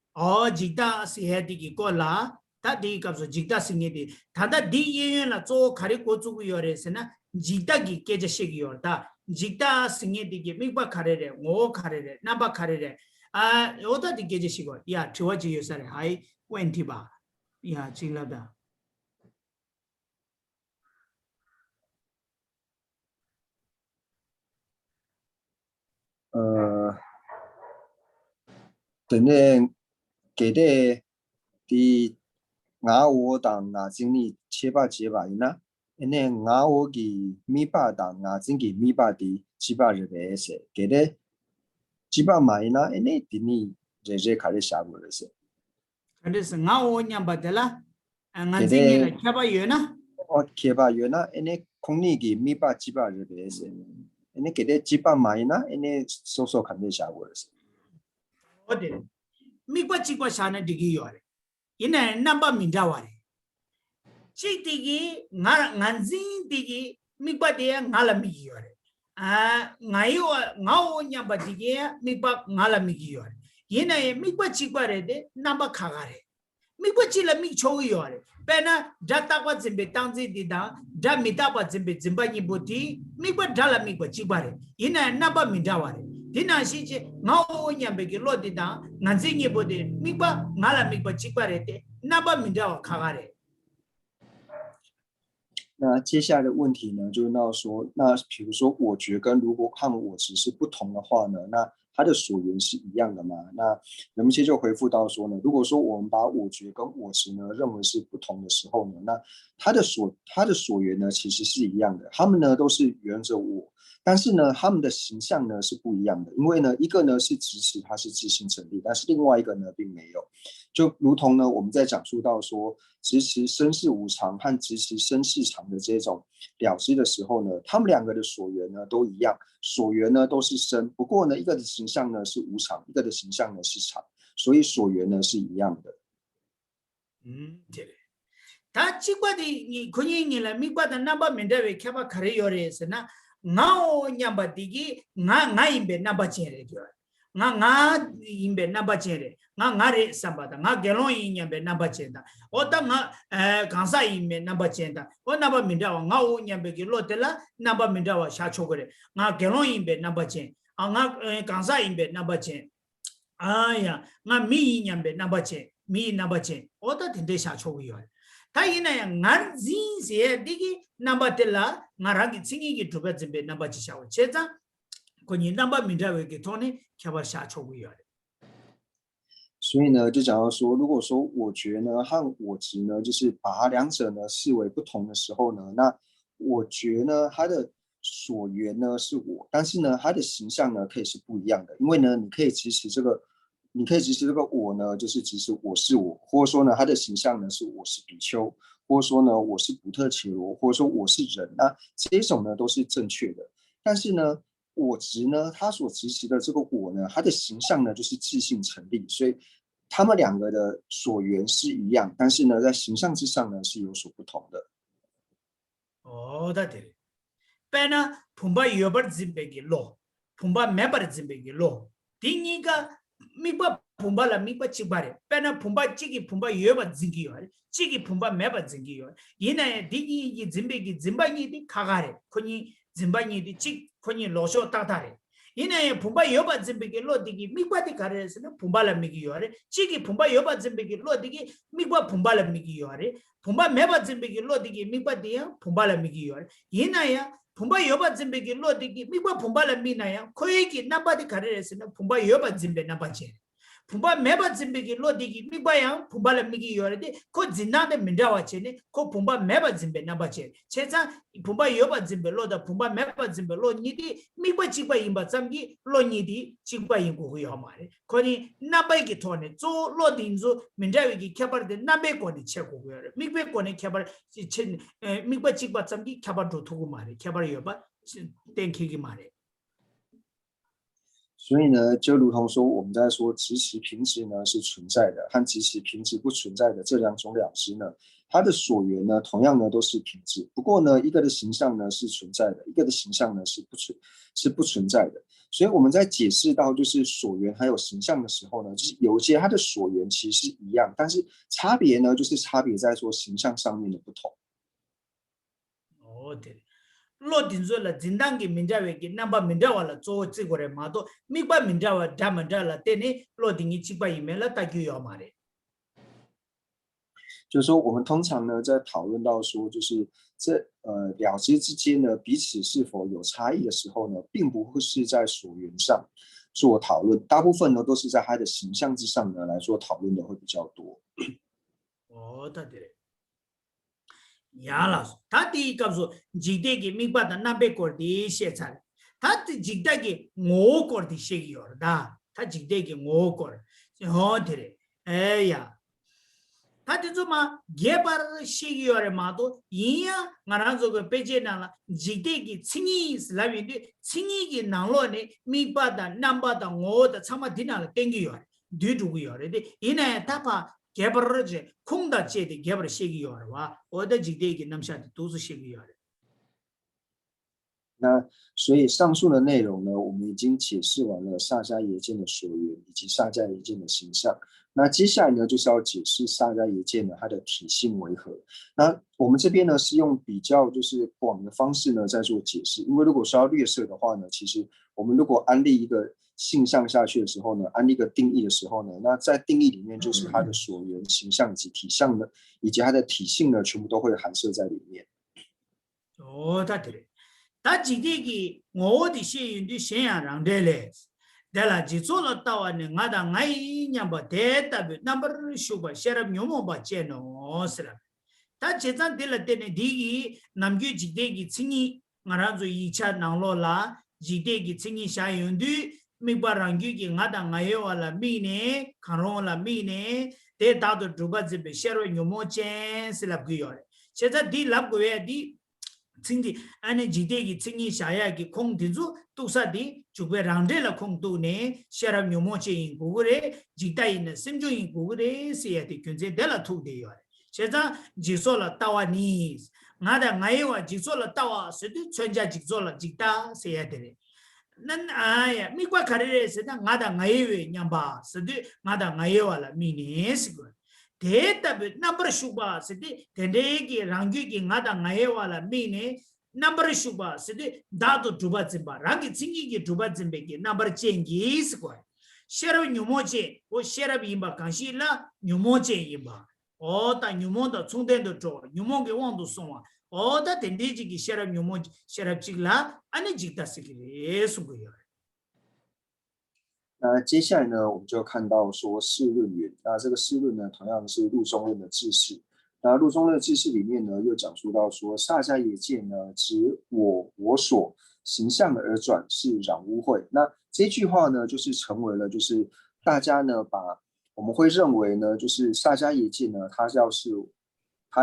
jikta sehati ki kola ta di kapso jikta singeti thada di yen la zo khari ko chu yore sena jikta ki keje shegi yor ta jikta singeti ki mikba khare re ngo khare re naba khare re oda di keje shigo ya thiwa ji yosare hai wenti ba ya chilada等等给的的牙我当牙经理切把结巴呢，那牙我给米巴当牙经给米巴的七八日的些给的 지바 마이나 에네 디니 제제 가레 샤고레세. 그래서 나오냐 받달라 게데 안간징이라 캬바유나 케바 요나 에네 콩니기 미바 지바 르베세. 에네 게데 지바 마이나 에네 소소 칸데 샤고레세. 어디 미과 치과 사는 디기 요래 이내 넘버 민다와래 치디기 nganzin 디기 미과데 ngalami 요래 아 나요 나오냐 받디게 미과 ngalami 요래 이내 미과 치과래데 넘버 카가래 미과 치라 미초이 요래 베나 다타과 짐베 땅지디다 다 미타과 짐베 짐바니 보티 미과 달라 미과 치과래 이내 넘버 민다와래 디나 시지 나오냐 베기 로디다 nganzin 보데 미과 ngalami 치과래데 넘버 민다와 카가래 那接下来的问题呢，就是说，那比如说我觉跟如果和我执是不同的话呢，那它的所缘是一样的吗？那人们就回复到说呢，如果说我们把我觉跟我执呢认为是不同的时候呢，那它的所缘呢其实是一样的，他们呢都是缘着我，但是呢他们的形象呢是不一样的，因为呢一个呢是执持它是自性成立，但是另外一个呢并没有，就如同呢我们在讲述到说。执持生是无常和执持生是常的这种了知的时候呢，他们两个的所缘呢都一样，所缘呢都是生，不过呢一个的形象呢是无常，一个的形象呢是常，所以所缘呢是一样的。对。다 치과디 군인이라 미과다 나바 멘데베 캬바 카레요레스나 나오 냠바디기 나 임베 나바체레죠. 나 임베 나바체레. 나레 삼바다. 나 겔론 임베 나바체다. 오다 나 간사 임베 나바체다. 오 나바 민다와 나오 냠베기 로텔라 나바 민다와 샤초그레. 나 겔론 임베 나바체. 나 간사 임베 나바체. 아야. 나 미 냠베 나바체. 미 나바체. 오다 딘데 샤초고요. 다이나야 nganzin세 디기 남바텔라 나라기 칭이기 두베즈베 남바치샤오 제자 고니 남바 민다웨게 토네 캬바샤 초고요 所以呢，就讲到说，如果说我觉呢和我执呢，就是把它两者呢视为不同的时候呢，那我觉呢它的所缘呢是我，但是呢它的形象呢可以是不一样的，因为呢你可以支持这个。你可以支持这个我呢，就是支持我是我，或者说呢，他的形象呢是我是比丘，或者说呢我是补特伽罗，或者说我是人，那这种呢都是正确的。但是呢，我执呢，他所支持的这个我呢，他的形象呢就是自性成立，所以他们两个的所缘是一样，但是呢在形象之上呢是有所不同的。哦，对对。배나 품바 여버 짐베기 로, 품바 메버 짐베기 로. 디니가 미바 품바라 미바 치바레 페나 품바 치기 품바 여바 징기요 치기 품바 메바 징기요 이내 디기 짐베기 짐바니디 카가레 코니 짐바니디 치 코니 로쇼 따다레 이내 품바 여바 짐베기 로디기 미바디 가레스는 품바라 미기요레 치기 품바 여바 짐베기 로디기 미바 품바라 미기요레 품바 메바 짐베기 로디기 미바디야 품바라 미기요레 이나야 품바 여바 짐베기 로디기 미바 품바라 미나야 코에기 나바디 가레스는 품바 여바 짐베 나바체 품바 메바 짐베기 로디기 미바야 품바라 미기 요레데 코 진나데 민다와체네 코 품바 메바 짐베 나바체 체자 품바 여바 짐베 로다 품바 메바 짐베 로니디 미바 치바 임바 잠기 로니디 치바 임고 고요마레 코니 나바이기 토네 조 로딘조 민다위기 캬바르데 나베코니 체고고요레 미베코니 캬바르 미바 치바 잠기 캬바르도 토고마레 캬바르 여바 땡키기 마레 所以呢，就如同说我们在说执持平执呢是存在的，和执持平执不存在的这两种了知呢，它的所缘呢同样呢都是平执，不过呢一个的形象呢是存在的，一个的形象呢是不存在的。所以我们在解释到就是所缘还有形象的时候呢，就是有一些它的所缘其实是一样，但是差别呢就是差别在说形象上面的不同。哦，对。 로딘조라 진단기 민자웨기 남바 민자와라 조치고레 마도 미바 민자와 다만자라 때니 로딩이 치바 이메라 따규요 마레 就是说，我们通常呢在讨论到说，就是了知之间呢彼此是否有差异的时候呢，并不会是在所缘上做讨论，大部分呢都是在它的形象之上呢来做讨论的会比较多。哦，对。 야라 다디 갑소 지데기 미바다 나베코디 셰찬 다 직대기 오거디 시기요다 다 직대기 오거 어디래 에야 다들 개발 시기요래 마도 이야 나라서 배제나라 직대기 칭이 슬라빈데 칭이기 나로네 미바다 남바다 오다 참아 디나를 땡기요 뒤두고요래 이내 다파 개발을空的 제대 개발 시기요와 어디 직대기 남샤도 도수 시기요래 那所以上述的内容呢，我们已经解释完了萨迦耶见的所缘以及萨迦耶见的形象。那接下来呢，就是要解释萨迦耶见呢它的体性为何。那我们这边呢是用比较就是广的方式呢在做解释，因为如果说要略涉的话呢，其实我们如果安利一个性象下去的时候呢，安利一个定义的时候呢，那在定义里面就是它的所缘、形象以及体相呢，以及它的体性呢，全部都会含摄在里面。哦，他对。 다 지대기 어디 시인도 시야랑데레 달라 지솔로 따와네 나다 나이냐바 대답 넘버 슈바 셔럽 뇨모바 제노스라 다 제잔들라 때네 디기 남규 지대기 칭이 나라조 2차 나로라 지대기 칭이 샤윤도 미바랑규기 나다 나요라 미네 카로라 미네 대다도 두바즈베 셔럽 뇨모체 슬랍기요레 제자 디 랍고에 디 칭디 아니 지대기 칭이 샤야기 콩딘주 뚝사디 주베 랑데라 콩도네 샤랍 뇨모체인 고그레 지다이네 심주인 고그레 시야디 균제 데라 투데요 제자 지솔라 따와니 나다 나이와 지솔라 따와 스디 천자 지솔라 지다 시야데레 난 아야 미과 카레레스다 나다 나이웨 냠바 스디 나다 나이와라 미니스고 대답 넘버 슈바 스디 데데기 랑규기 나다 나예와라 미네 넘버 슈바 스디 다도 두바즈바 랑기 칭기기 두바즈베기 넘버 쟁기스고 셔럽 뉴모제 오 셔럽 임바 간시라 뉴모제 임바 오다 뉴모도 총된도 줘 뉴모게 왕도 송와 오다 덴데지기 셔럽 뉴모제 셔럽 지라 아니 지다스기 예수고요 那接下来呢，我们就看到说释论源。那这个释论呢，同样是陆中论的智释。那陆中论的智释里面呢，又讲述到说，萨迦耶见呢，指我所形象而转是染污秽。那这句话呢，就是成为了就是大家呢我们会认为呢，就是萨迦耶见呢，他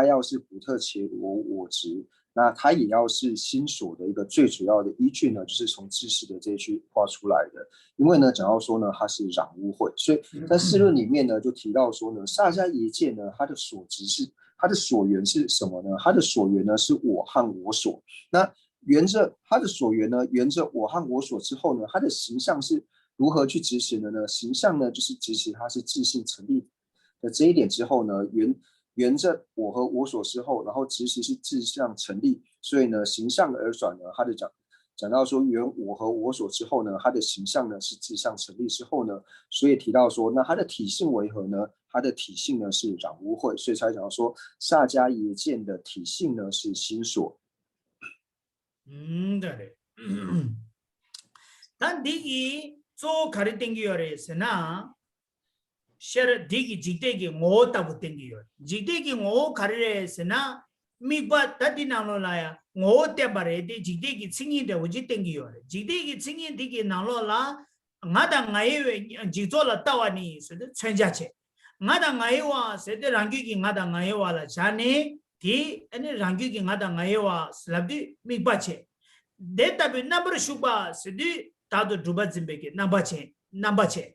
要是不特切罗我执。 那它也要是心所的一个最主要的依据呢，就是从智释的这一句话出来的。因为呢，讲到说呢，它是染污秽，所以在释论里面呢，就提到说呢，萨迦耶见呢，它的所执是它的所缘是什么呢？它的所缘呢是我和我所。那沿着它的所缘呢，沿着我和我所之后呢，它的形象是如何去执行的呢？形象呢，就是执行它是自性成立的这一点之后呢，沿着我和我所之后，然后执行是自相成立，所以呢，形象而转呢，他的讲到说，缘我和我所之后呢，它的形象呢是自相成立之后呢，所以提到说，那它的体性为何呢？它的体性呢是染污秽，所以才讲到说，萨迦耶见的体性呢是心所。对嘞。但디기 조 가리 땡기요레스나 셔르 디기 지대기 오다고 땡기요. 지대기 오 가리레스나 미바 다디나로라야 오 때바레디 지대기 칭이데 오지 땡기요. 지대기 칭이 디기 나로라 나다 나이웨 지조라 따와니 스데 천자체. 나다 나이와 세데 랑기기 나다 나이와라 자네 디 아니 랑기기 나다 나이와 슬랍디 미바체. 데이터베 넘버 슈바 스디 다도 두바진베게 남바체.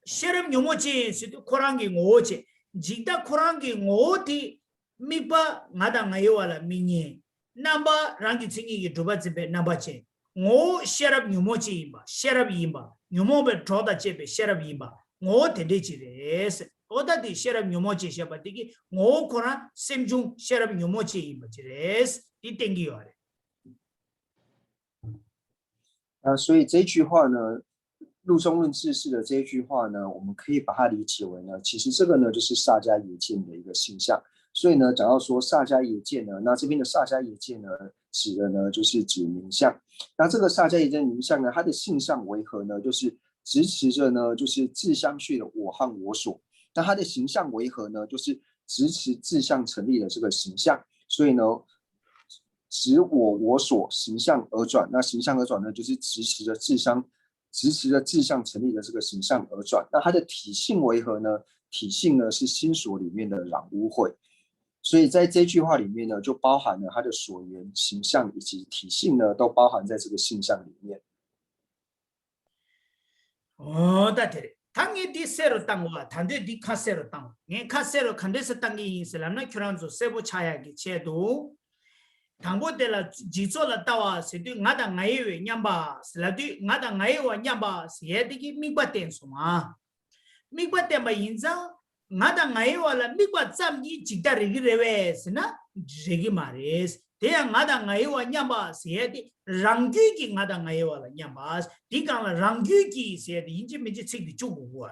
셔럽 요모치 시도 코랑기 오체 지다 코랑기 오티 미바 나다 나요와라 미니 남바 랑기 칭이기 두바지베 남바체 오 셔럽 요모치 임바 셔럽 임바 요모베 troda 제베 셔럽 임바 오 데데치레스 오다디 셔럽 요모치 셔바디기 오 코라 셈중 셔럽 요모치 임바치레스 이 땡기요레 所以这句话呢，陆中论智释的这一句话呢，我们可以把它理解为呢，其实这个呢就是萨迦耶见的一个性象。所以呢，讲到说萨迦耶见呢，那这边的萨迦耶见呢，指的呢就是指名相。那这个萨迦耶见名相呢，它的性相为何呢？就是支持着呢，就是自相续的我和我所。那它的形象为何呢？就是支持自相成立的这个形象。所以呢，执我所形象而转，那形象而转呢，就是直持的志向成立的这个形象而转。那它的体性为何呢？体性呢是心所里面的染污秽，所以在这句话里面呢，就包含了它的所缘、形象以及体性呢，都包含在这个性相里面。对。당이 디세로 땅과 단대 디카세로 땅. 네 카세로 칸데스 땅이 있으려면 그런저 세부 차야기 제도 당보텔라 지소라 따와 세디 나다 나이웨 냠바 슬라디 나다 나이와 냠바 세디기 미과텐소마 미과텐바 인자 나다 나이와라 미과 짬기 지다리기레웨스나 제기 마레스 대야 나다 나이와 냠바 세디 랑귀기 나다 나이와라 냠바 디강라 랑귀기 세디 인지 미지 책이 주고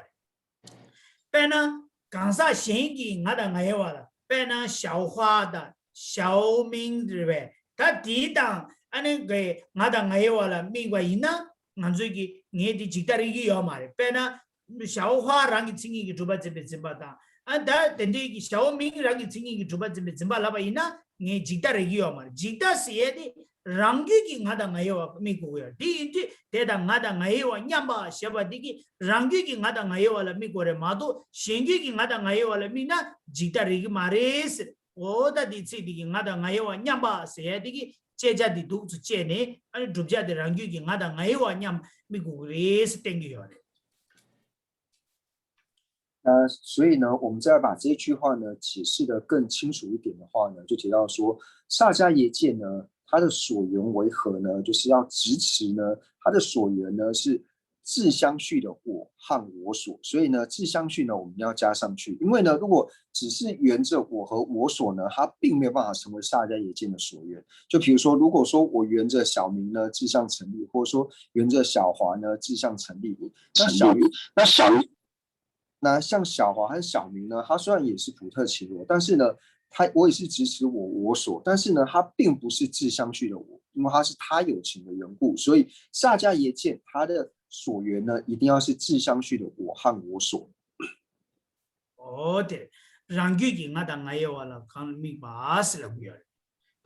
빼나 강사 신기 나다 나이와라 빼나 샤오화다 小明对不对？他抵挡安个나다 나이와라 민과이나 난저기 니디 지다리기 요마레 빼나 샤오화랑이 칭이기 두바집에 짐바다 안다 덴디기 샤오밍랑이 칭이기 두바집에 짐발라바이나 니 지다리기 요마레 지다시에디 랑기기 나다 나이와 미고야 디인디 대다 나다 나이와 냠바 샤바디기 랑기기 나다 나이와라 미고레 마도 신기기 나다 나이와라 미나 지다리기 마레스 오다 디치디기 나다 나이와 냠바 세디기 제자디 두츠 제네 아니 두자디 랑기기 나다 나이와 냠 미고레스 땡기요레 所以呢，我们再把这句话呢解释的更清楚一点的话呢，就提到说，萨迦耶见呢，它的所缘为何呢？就是要直持呢，它的所缘呢是自相续的我和我所，所以呢，自相续呢我们要加上去，因为呢，如果只是缘着我和我所呢，它并没有办法成为萨迦耶见的所缘。就比如说，如果说我缘着小明呢志向成立，或者说缘着小华呢志向成立，那像小华和小明呢，他虽然也是普特伽罗，但是呢，我也是直持我所，但是呢，他并不是自相续的我，因为他是他有情的缘故，所以萨迦耶见他的所缘呢，一定要是自相续的我和我所。对，랑귀기 나다 나이와라 칸미 바스라고요.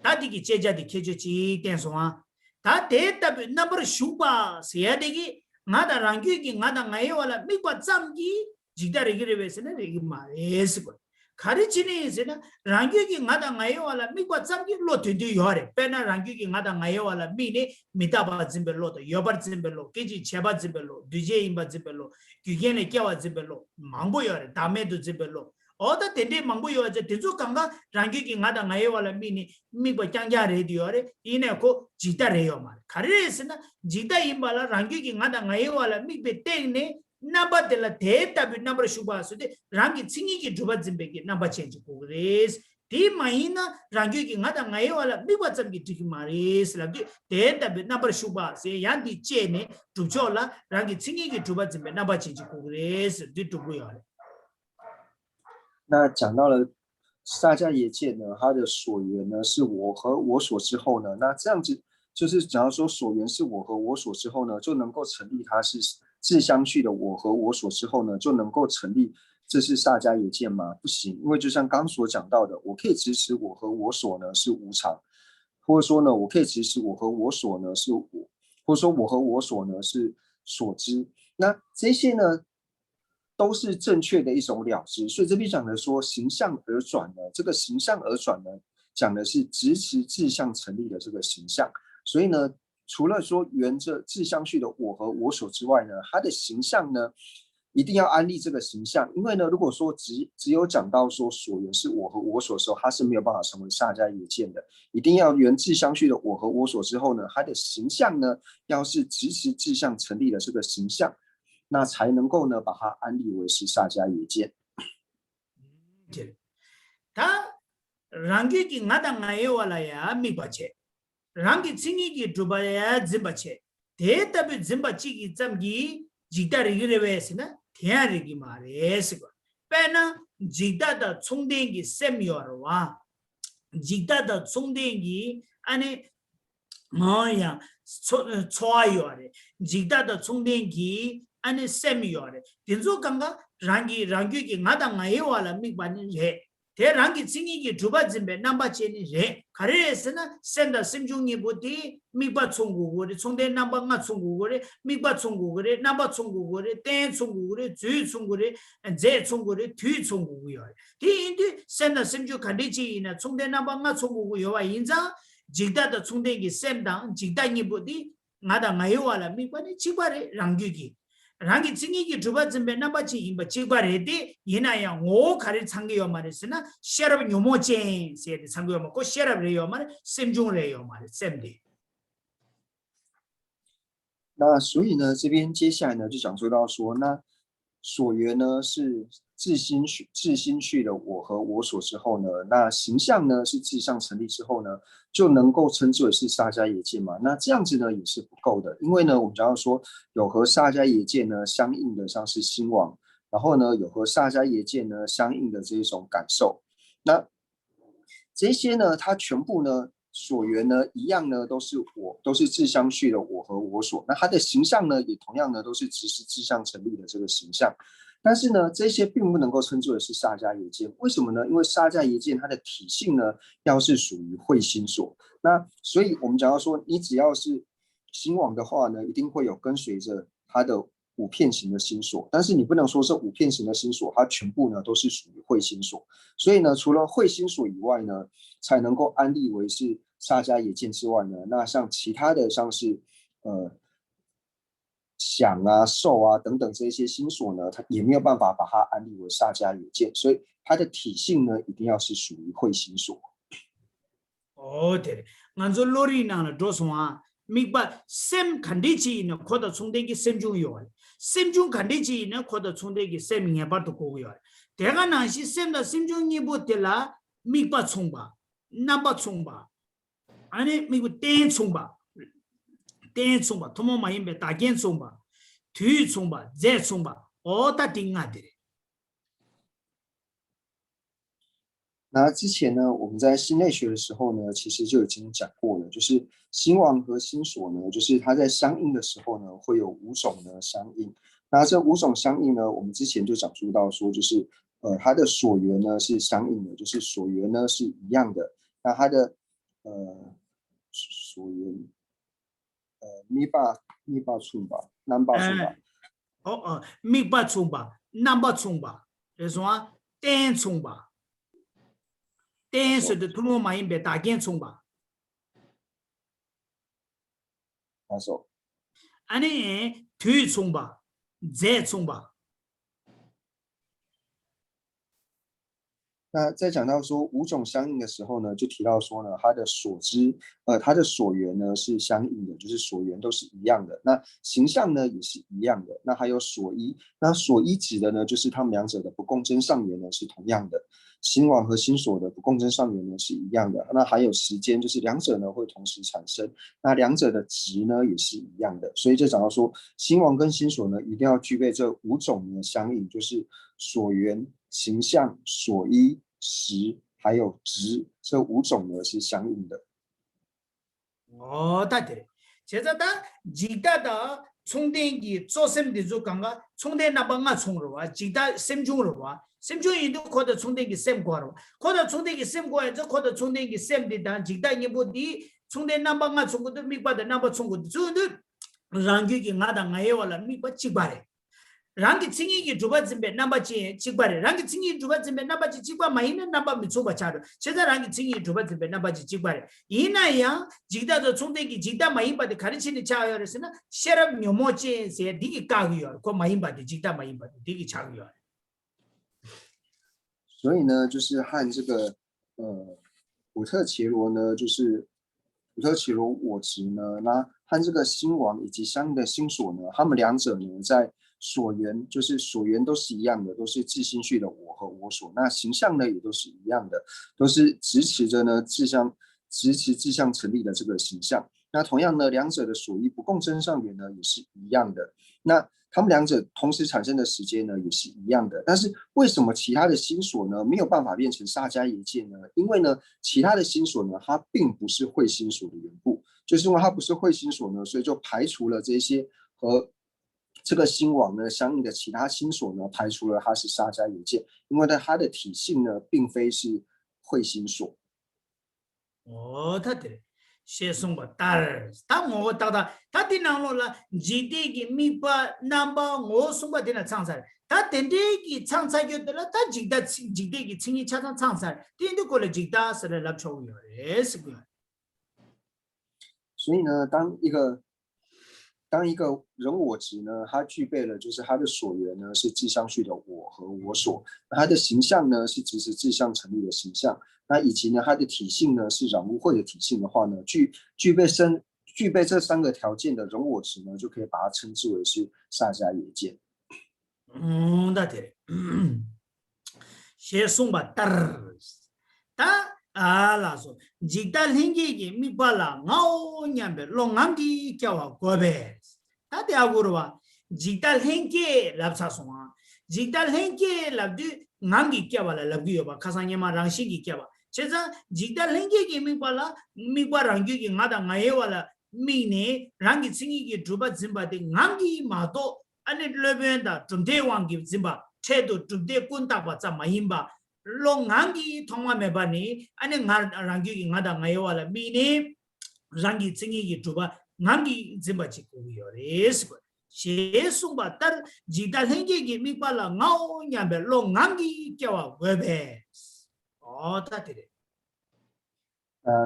다디기 제자디 케주지 댄소마. 다 데이터비 넘버 슈바 세야디기 나다 랑귀기 나다 나이와라 미과 짬기 지다리기레베스네 레기 마레스고. 가르치니스나 랑귀기 나다 나이와라 미과 짬기 로트디 요레. 페나 랑귀기 나다 나이와라 미니 미타바 짐벨로도 여바 짐벨로 케지 제바 짐벨로 디제 임바 짐벨로 규겐에 깨와 짐벨로 망보요레 다메도 짐벨로 어다 텐데 망보요제 대조 강가 랑귀기 나다 나이와라 미니 미과 짱자레디요레 이네코 지다레요 말 가르레스나 지다 임발라 랑귀기 나다 나이와라 미베 땡네 나바텔라 데이터비 넘버 슈바스데 랑기 칭이기 두바짐베기 나바 체인지 고레스 디 마이나 랑기기 나다 나이와라 미바점기 디기 마레스 라기 데이터비 넘버 슈바스 양디 체네 두초라 랑기 칭이기 두바짐베 나바 체인지 고레스 디 두고요레 那讲到了萨迦耶见呢，它的所缘呢是我和我所之后呢，那这样子就是假如说所缘是我和我所之后呢，就能够成立它是自相续的我和我所之后呢，就能够成立这是萨迦耶见吗？不行，因为就像刚所讲到的，我可以支持我和我所呢是无常，或者说呢，我可以支持我和我所呢是我，或者说我和我所呢是所知，那这些呢都是正确的一种了知。所以这边讲的说形象而转呢，这个形象而转呢，讲的是直持志向成立的这个形象。所以呢，除了说缘着志相续的我和我所之外呢，它的形象呢一定要安立这个形象，因为呢，如果说只有讲到说所缘是我和我所的时候，它是没有办法成为萨迦耶见的。一定要缘志相续的我和我所之后呢，它的形象呢要是直持志向成立的这个形象，那才能够呢把它安立为是萨迦耶见。他랑기기 나다 나이와라야 미바체 랑기 칭이기 두바야 짐바체 데이터비 짐바치기 짬기 지다리기레베스나 대야리기 마레스고 빼나 지다다 총대기 셈요르와 지다다 총대기 아니 뭐야 초아요레 지다다 총대기 아니 셈요레 딘조 강가 랑기기 나다 나이와라 미바니 해 대랑기 징이기 두바진베 남바체니 레 가레스나 센다 심중이 보디 미바 총고고리 총대 남바가 총고고리 미바 총고고리 남바 총고고리 땡 총고고리 주 총고리 제 총고리 뒤 총고고요 디인디 센다 심주 간디지나 총대 남바가 총고고요와 인자 직다의 총대기 셈당 직다니 보디 나다 마요와라 미바니 치바레 랑기기 랑기 징이기 두바진베 남바치 임바 치바레디 이나야 오 가리 창기요 말했으나 셰럽 요모젠 세디 창기요 먹고 셰럽레요 말 셈중레요 말 셈디 那所以呢，这边接下来呢就讲述到说，那所缘呢是自心去了我和我所之后呢，那形象呢是自相成立之后呢，就能够称之为是萨迦耶见嘛？那这样子呢也是不够的，因为呢我们讲到说有和萨迦耶见呢相应的像是心王，然后呢有和萨迦耶见呢相应的这一种感受，那这些呢它全部呢。所缘呢，一样呢，都是自相续的我和我所。那它的形象呢，也同样呢，都是只是自相成立的这个形象。但是呢，这些并不能够称之为是萨迦耶见。为什么呢？因为萨迦耶见它的体性呢，要是属于慧心所。那所以我们讲到说，你只要是心王的话呢，一定会有跟随着它的五片型的心所。但是你不能说这五片型的心所，它全部呢都是属于慧心所。所以呢，除了慧心所以外呢，才能够安立为是萨迦耶见之外呢，那像其他的像是想啊、受啊等等这些心所呢，它也没有办法把它安立为萨迦耶见，所以它的体性呢，一定要是属于慧心所。哦，对，俺做罗里那了多少啊？明白sem kandichi呢，或者从这个sem中有，sem中kandichi呢，或者从这个 sem 也把都够有。这个呢是 sem 的 sem 中你不得了，明白从吧，那不从吧。 아니 미고 땡 총바 토모 마임베 다겐 총바 뒤 총바 제 총바 어다 띵아데 那之前呢，我们在心类学的时候呢，其实就已经讲过了，就是心王和心所呢，就是它在相应的时候呢，会有五种呢相应。那这五种相应呢，我们之前就讲述到说，就是它的所缘呢是相应的，就是所缘呢是一样的。那它的所缘咪巴冲吧，南巴冲吧。咪巴冲吧，南巴冲吧，就是说单冲吧。 单是的，土木马应别大件冲吧。他说，安尼推冲吧，再冲吧。那在讲到说五种相应的时候呢，就提到说呢，它的所知，它的所缘呢是相应的，就是所缘都是一样的。那形象呢也是一样的。那还有所依，那所依指的呢，就是他们两者的不共真上缘呢是同样的。 心王和心所的不共真上缘呢是一样的，那还有时间，就是两者呢会同时产生，那两者的值呢也是一样的，所以就讲到说，心王跟心所呢一定要具备这五种呢相应，就是所缘、形象、所依、时还有值这五种呢是相应的。哦，对，现在的几大的充电器做什么的就刚刚充电那帮啊充了哇，几大什么中了哇。 sem chung indu khoda chungde ki sem kwaro khoda chungde ki sem kwa jo khoda chungde ki sem de dan jigda nyebo di chungde namba nga chungu de mikpa de namba chungu de chu de rangi ki nga da ngaye wala mikpa chikbare rangi chingi ki juba zimbe namba chi chikbare rangi chingi juba zimbe namba chi chikba mahina namba mi chuba charo cheda rangi chingi juba zimbe namba chi chikbare ina ya jigda do chungde ki jigda mahimba de kharichini chayo resena sherab nyomo chi se digi kaguyo ko mahimba de jigda mahimba de digi chaguyo 所以呢，就是和这个普特伽罗呢，就是普特伽罗我执呢，那和这个心王以及相应的心所呢，他们两者呢，在所缘就是所缘都是一样的，都是自心续的我和我所。那形象呢，也都是一样的，都是支持着呢自相成立的这个形象。那同样呢，两者的所依不共真上缘呢，也是一样的。那 他们两者同时产生的时间呢，也是一样的。但是为什么其他的心所呢没有办法变成萨迦耶见呢？因为呢，其他的心所呢，它并不是慧心所的缘故，就是因为它不是慧心所呢，所以就排除了这些和这个心王呢，相应的其他心所呢，排除了它是萨迦耶见，因为它的体性呢，并非是慧心所。他的写送吧，他我他的那了，几点给米巴南巴我送吧的那唱菜，他点点给唱菜就得了，他几点给轻易唱菜，点都过来几打是来拉抽哟，是个。所以呢，当一个人我执呢，它具备了就是它的所缘呢是自相续的我和我所，它的形象呢是直指自相成立的形象，那以及呢它的体性呢是染污秽的体性的话呢，具备这3个条件的人我执呢，就可以把它称之为是萨迦耶见。那对，先送吧，拉说，几大天气米巴拉，我娘们龙安的叫我过呗，他的阿哥话，几大天气拉啥送啊？几大天气拉的安的叫我来拉个吧，卡上年嘛让新的叫我，现在几大天气米巴拉，米巴让就给俺的俺也话了，明年让给生意给主把真把的安的马多，俺的那边的中天王给真把，车都中天滚大把怎么赢吧？long hangi thongwa me bani ane ngar rangi gi ngada ngayo wala mini rangi tsingi gi tuba ngangi zimba chi ku yo res she sumba tar jida hengi gi mi pala ngao nyambe long ngangi kyawa webe ta tire。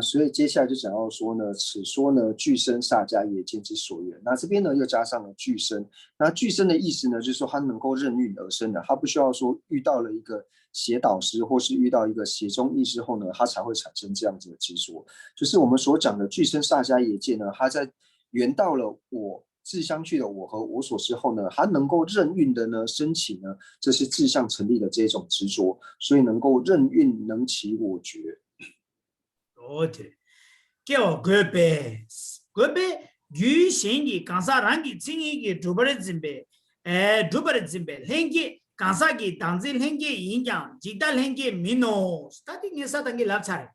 所以接下来就讲到说呢，此说呢，具身萨迦耶见之所缘。那这边呢又加上了具身。那具身的意思呢，就是说它能够任运而生的，它不需要说遇到了一个邪导师，或是遇到一个邪宗意识后呢，它才会产生这样子的执着。就是我们所讲的具身萨迦耶见呢，它在缘到了我自相续的我和我所之后呢，它能够任运的呢升起呢，这是自相成立的这种执着，所以能够任运能起我觉。叫国别女性的刚才让的经营的主办的准备，主办的准备，现在刚才的当地现在影响，其他现在没弄，他的你啥东西拉出来？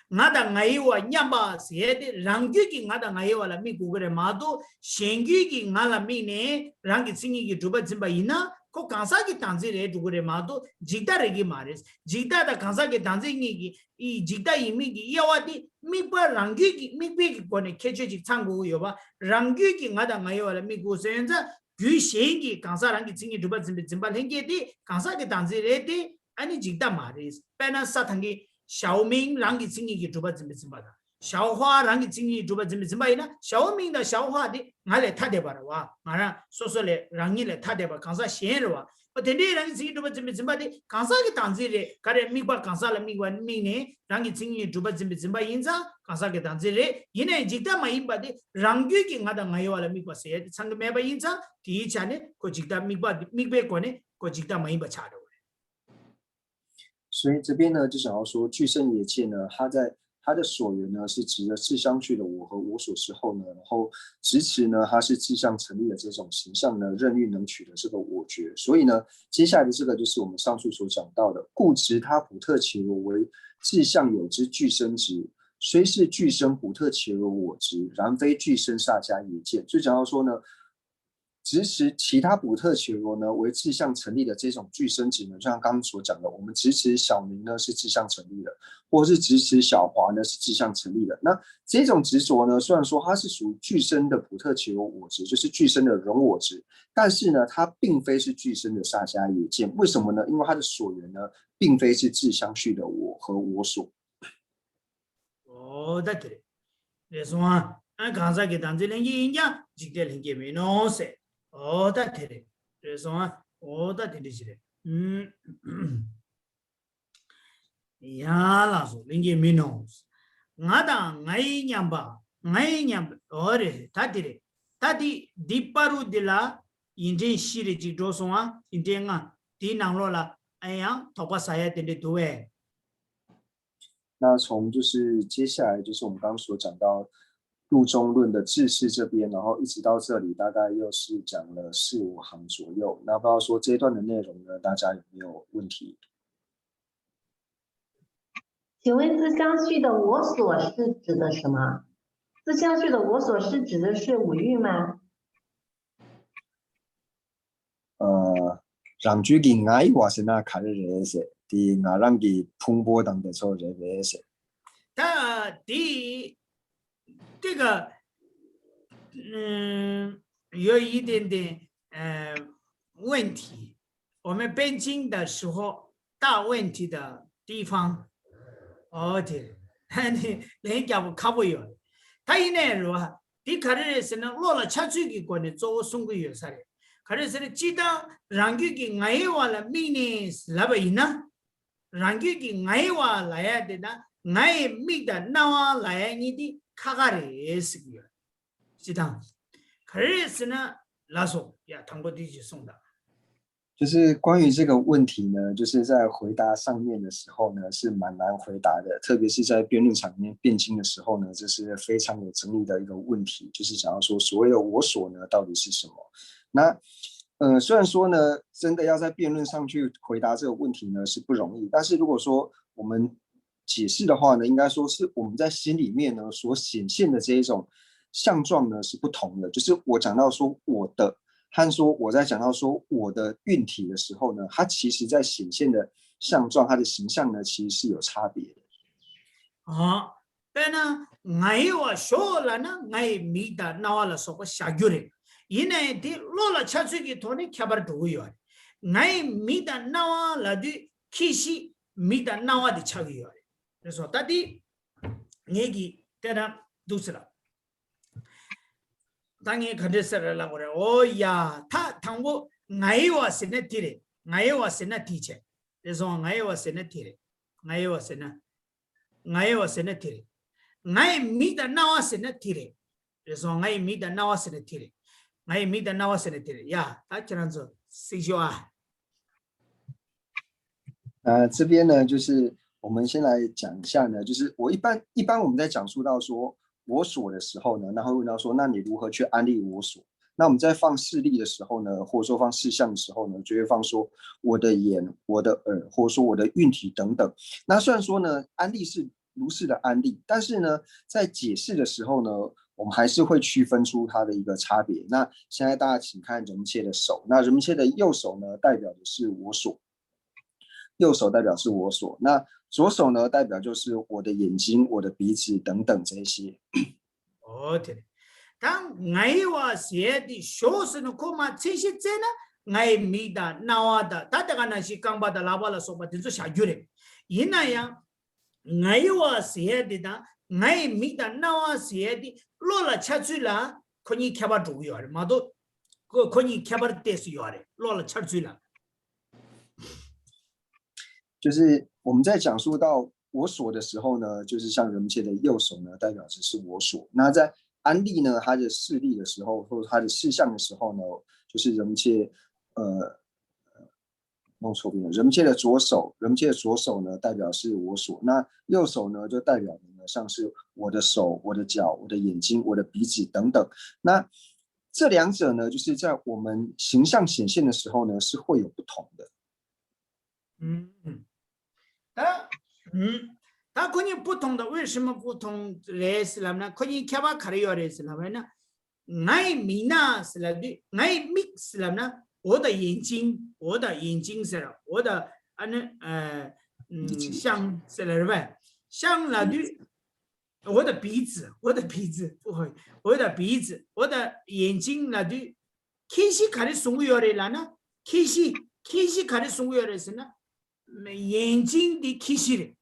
我的爱话娘把写的让句的我的爱话了，没顾个嘛都，现句的我了没呢，让的经营的主办准备呢？को कांसा की तांजे रे दुगरे मातो जिता रेगी मारेस जिता दा कांसा के तांजे की 이 जिता इमी की यावादी मिपर रंगी की मिपे की कोने केचे जी 창고 요바 रंगी की nga다 nga요 वाला मि고 सें자 규셰기 कांसा रंगी 칭이 두바 짐발 행게디 कांसा के तांजे रे디 아니 जिता मारेस पेना 사탕기 샤오밍 रंगी 칭이 की 두바 짐바다 小花让你经历主办怎么样呢？小明的小花的，俺来他的吧了哇，俺让说嘞，让你来他的吧，刚才闲了哇，我天天让你经历主办怎么的，刚才个当时嘞，个人明白刚才了明白明年让你经历主办怎么样子，刚才个当时嘞，因为记得嘛明白的，让你给俺的俺要了明白谁，唱个明白样子，第一场呢，个记得明白过呢，个记得嘛明白差的。所以这边呢，就想要说，具身耶见呢，它的所缘呢是指的自相续的我和我所之后呢，然后执持呢它是自相成立的这种形象呢，任运能取的这个我觉。所以呢，接下来的这个就是我们上述所讲到的，故执他普特伽罗为自相有之具身执，虽是具身普特伽罗我执，然非具身萨迦耶见。就讲到说呢，执持其他普特伽罗呢为自相成立的这种具身执呢，就像刚刚所讲的，我们执持小明呢是自相成立的，或是执持小华呢是自相成立的。那这种执着呢，虽然说它是属于具身的普特伽罗我执，就是具身的人我执，但是呢，它并非是具身的萨迦耶见。为什么呢？因为它的所缘呢，并非是自相续的我和我所。だってレソンは関西で単純にいいんじゃ実験連携見直せ。だってレソンはだってですね。いやらそう連携見直す。nga da ngai nyamba ore tatire tati diparu dila injin shiri ji doswa injenga dinanglo la aya topa saya de doe。那从就是接下来就是我们刚刚所讲到路中论的智士这边，然后一直到这里大概又是讲了4-5行左右。那不知道说这一段的内容呢，大家有没有问题？请问自相续的我所是指的什么？自相续的我所是指的是五蕴吗？让自己爱我是那卡的人是，的我让给풍波当的错人是。他这个有一点点问题。我们编经的时候，大问题的地方，对，你讲不靠不有，他一年如哈，你看的是呢，落了吃水的过呢，做送个有啥的，可是呢，记得让给爱话了，明年是那边呢，让给爱话来呀的呢，爱没的那话来呀你的卡卡的是个，记得，可是呢，拉说呀，通过地去送的。就是关于这个问题呢，就是在回答上面的时候呢，是蛮难回答的，特别是在辩论场里面辩经的时候呢，这是非常有争议的一个问题，就是想要说所谓的我所呢到底是什么？那虽然说呢，真的要在辩论上去回答这个问题呢是不容易，但是如果说我们解释的话呢，应该说是我们在心里面呢所显现的这一种相状呢是不同的，就是我讲到说我的。和说我在讲到说我的运体的时候呢，它其实在显现的相状，它的形象呢，其实是有差别的。但呢，爱我说了呢，爱米的那完了说个下句嘞，因为的落了吃水的头呢，开不住哟，爱米的那完了的其实米的那完的吃个哟，就说到底，你给在那都是了。당연히 그랬으라고 그래. 오야, 다 당고 나이와 세네티래. 나이와 세네티체. 그래서 나이와 세네티래. 나이와 세네티래. 나이 미다 나와 세네티래. 그래서 나이 미다 나와 세네티래. 나이 미다 나와 세네티래. 야, 다 지난주 시조아. 这边呢，就是我们先来讲一下呢，就是我一般我们在讲述到说。我所的时候呢，那会问到说，那你如何去安利我所？那我们在放事例的时候呢，或者说放事项的时候呢，就会放说我的眼、我的耳，或者说我的运体等等。那虽然说呢，安利是如是的安利，但是呢，在解释的时候呢，我们还是会区分出它的一个差别。那现在大家请看人切的手，那人切的右手呢，代表的是我所，右手代表是我所。那左手呢，代表就是我的眼睛、我的鼻子等等这些。对。当爱写的学生的课嘛，这些在呢，爱米的、闹的，大家那些刚把的拉巴了说吧，就是下句的。因那样，爱写的呢，爱米的、闹写的，落了吃水了，可以开把主要的，嘛都可以开把的是要的，落了吃水了。就是我们在讲述到我所的时候呢，就是像人切的右手呢，代表的是我所。那在安利呢，它的事例的时候，或者它的事项的时候呢，就是人切弄错边了。人切的左手，人切的左手呢，代表是我所。那右手呢，就代表呢，像是我的手、我的脚、我的眼睛、我的鼻子等等。那这两者呢，就是在我们形象显现的时候呢，是会有不同的。它可以不同的，为什么不同嘞？是了呢？可以开把卡里要嘞是了呢？爱米呢是了的，爱米是了呢？我的眼睛是了，我的像是了呗，像了的，我的鼻子不会，我的鼻子，我的眼睛了的，其实卡里送要嘞了呢？其实卡里送要嘞是呢？眼睛的其实的。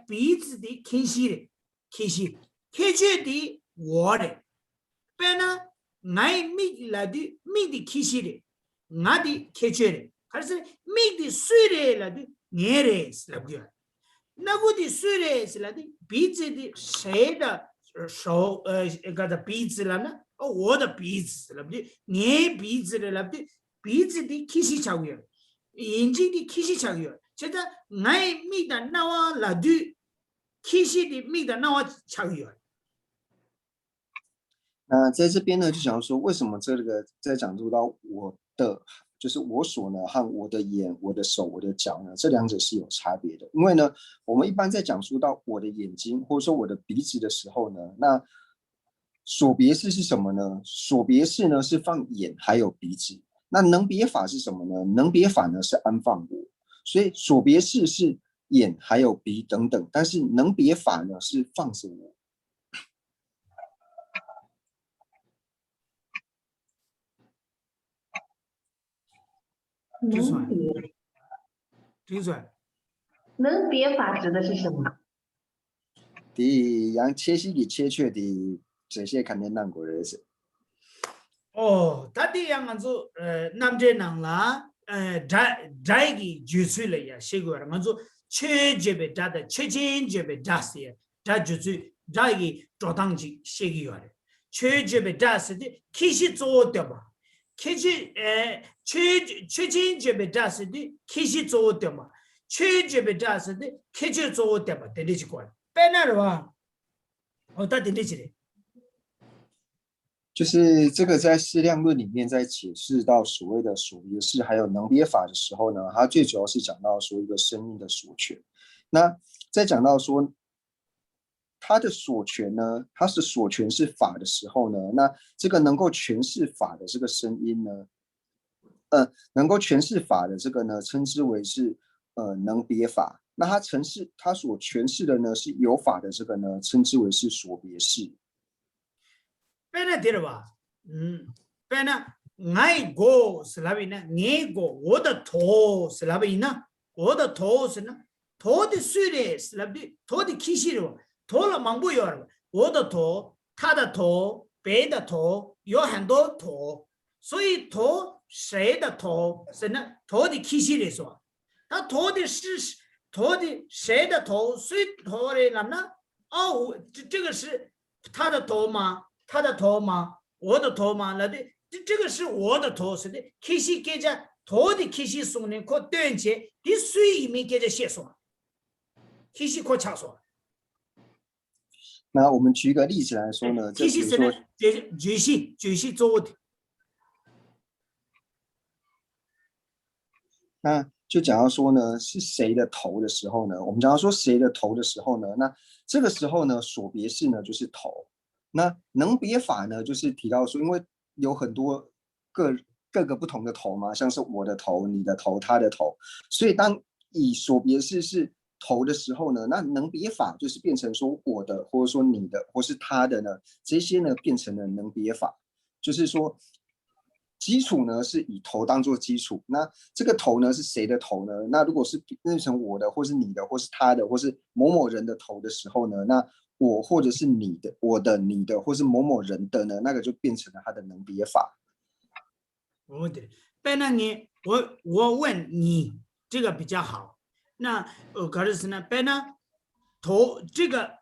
鼻子的看起来，看觉的我的，不然呢，爱米来的米的看起来，我的看觉的，可是米的水来的眼的是那个，那个的水的是来的鼻子的谁的手个的鼻子了呢？我的鼻子了不对，眼鼻子的了不对，鼻子的看起差不多，眼睛的看起差不多。现在爱米的那瓦拉杜，其实的米的那瓦差远。那在这边呢，就想要说，为什么这个在讲述到我的，就是我所呢，和我的眼、我的手、我的脚呢，这两者是有差别的。因为呢，我们一般在讲述到我的眼睛或者说我的鼻子的时候呢，那所别式是什么呢？所别式呢是放眼还有鼻子。那能别法是什么呢？能别法呢是安放我，所以所别事是眼还有鼻等等，但是能别法呢是放着我。能别能别法指的是什么？第让切西给切却的这些肯定难过的是。다들 양아주 남자낭라 자기 주술이야 시고라 먼저 최제베 다다 최진제베 다스야 다 주술 자기 조당지 시기요래 최제베 다스데 키시 조어때봐 키시 최진제베 다스데 키시 조어때봐 최제베 다스데 키시 조어때봐 되리지 거야 빼나르와 다 되리지就是这个在释量论里面在解释到所谓的所别事还有能别法的时候呢，它最主要是讲到说一个声音的所权。那在讲到说它的所权呢，它是所权是法的时候呢，那这个能够诠释法的这个声音呢，能够诠释法的这个呢，称之为是能别法。那它所诠释的呢是有法的这个呢，称之为是所别事。빼나 데려와. 빼나 나이 고 슬라비나 네고 오다 도 슬라비나 오다 도스나 도디 수레 슬라비 도디 키시로 도라 망보여 오다 도 타다 도 베다 도 요한도 도 소이 도谁的头是呢도디 키시레서 나 도디是도디谁的头谁头嘞那这个是他的头吗？他的头吗？我的头吗？那的这个是我的头，是的。其实给着头的，其实送呢，可断节的水里面给着写说，其实可强说。那我们举一个例子来说呢，其实是呢，就是做的。那就讲到说呢，是谁的头的时候呢？我们讲到说谁的头的时候呢？那这个时候呢，所别事呢就是头。那能别法呢，就是提到说，因为有很多各个不同的头嘛，像是我的头、你的头、他的头，所以当以所别事是头的时候呢，那能别法就是变成说我的，或者说你的，或是他的呢，这些呢变成了能别法，就是说基础呢是以头当做基础，那这个头呢是谁的头呢？那如果是变成我的，或是你的，或是他的，或是某某人的头的时候呢，那我或者是你的、我的、你的，或是某某人的呢，那个就变成了他的能别法。对，但那你我问你这个比较好，那可是呢，但那头这个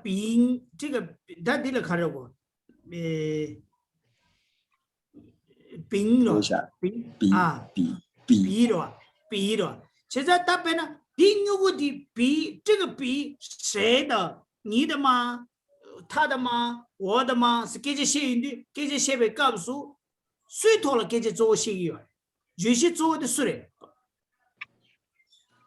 饼这个他提了看着我，饼了，饼啊比了，现在他本呢。第六个的比，这个比谁的？你的吗？他的吗？我的吗？是给这些人的，给这些被告诉，谁托了给这做些人，有些做的是嘞。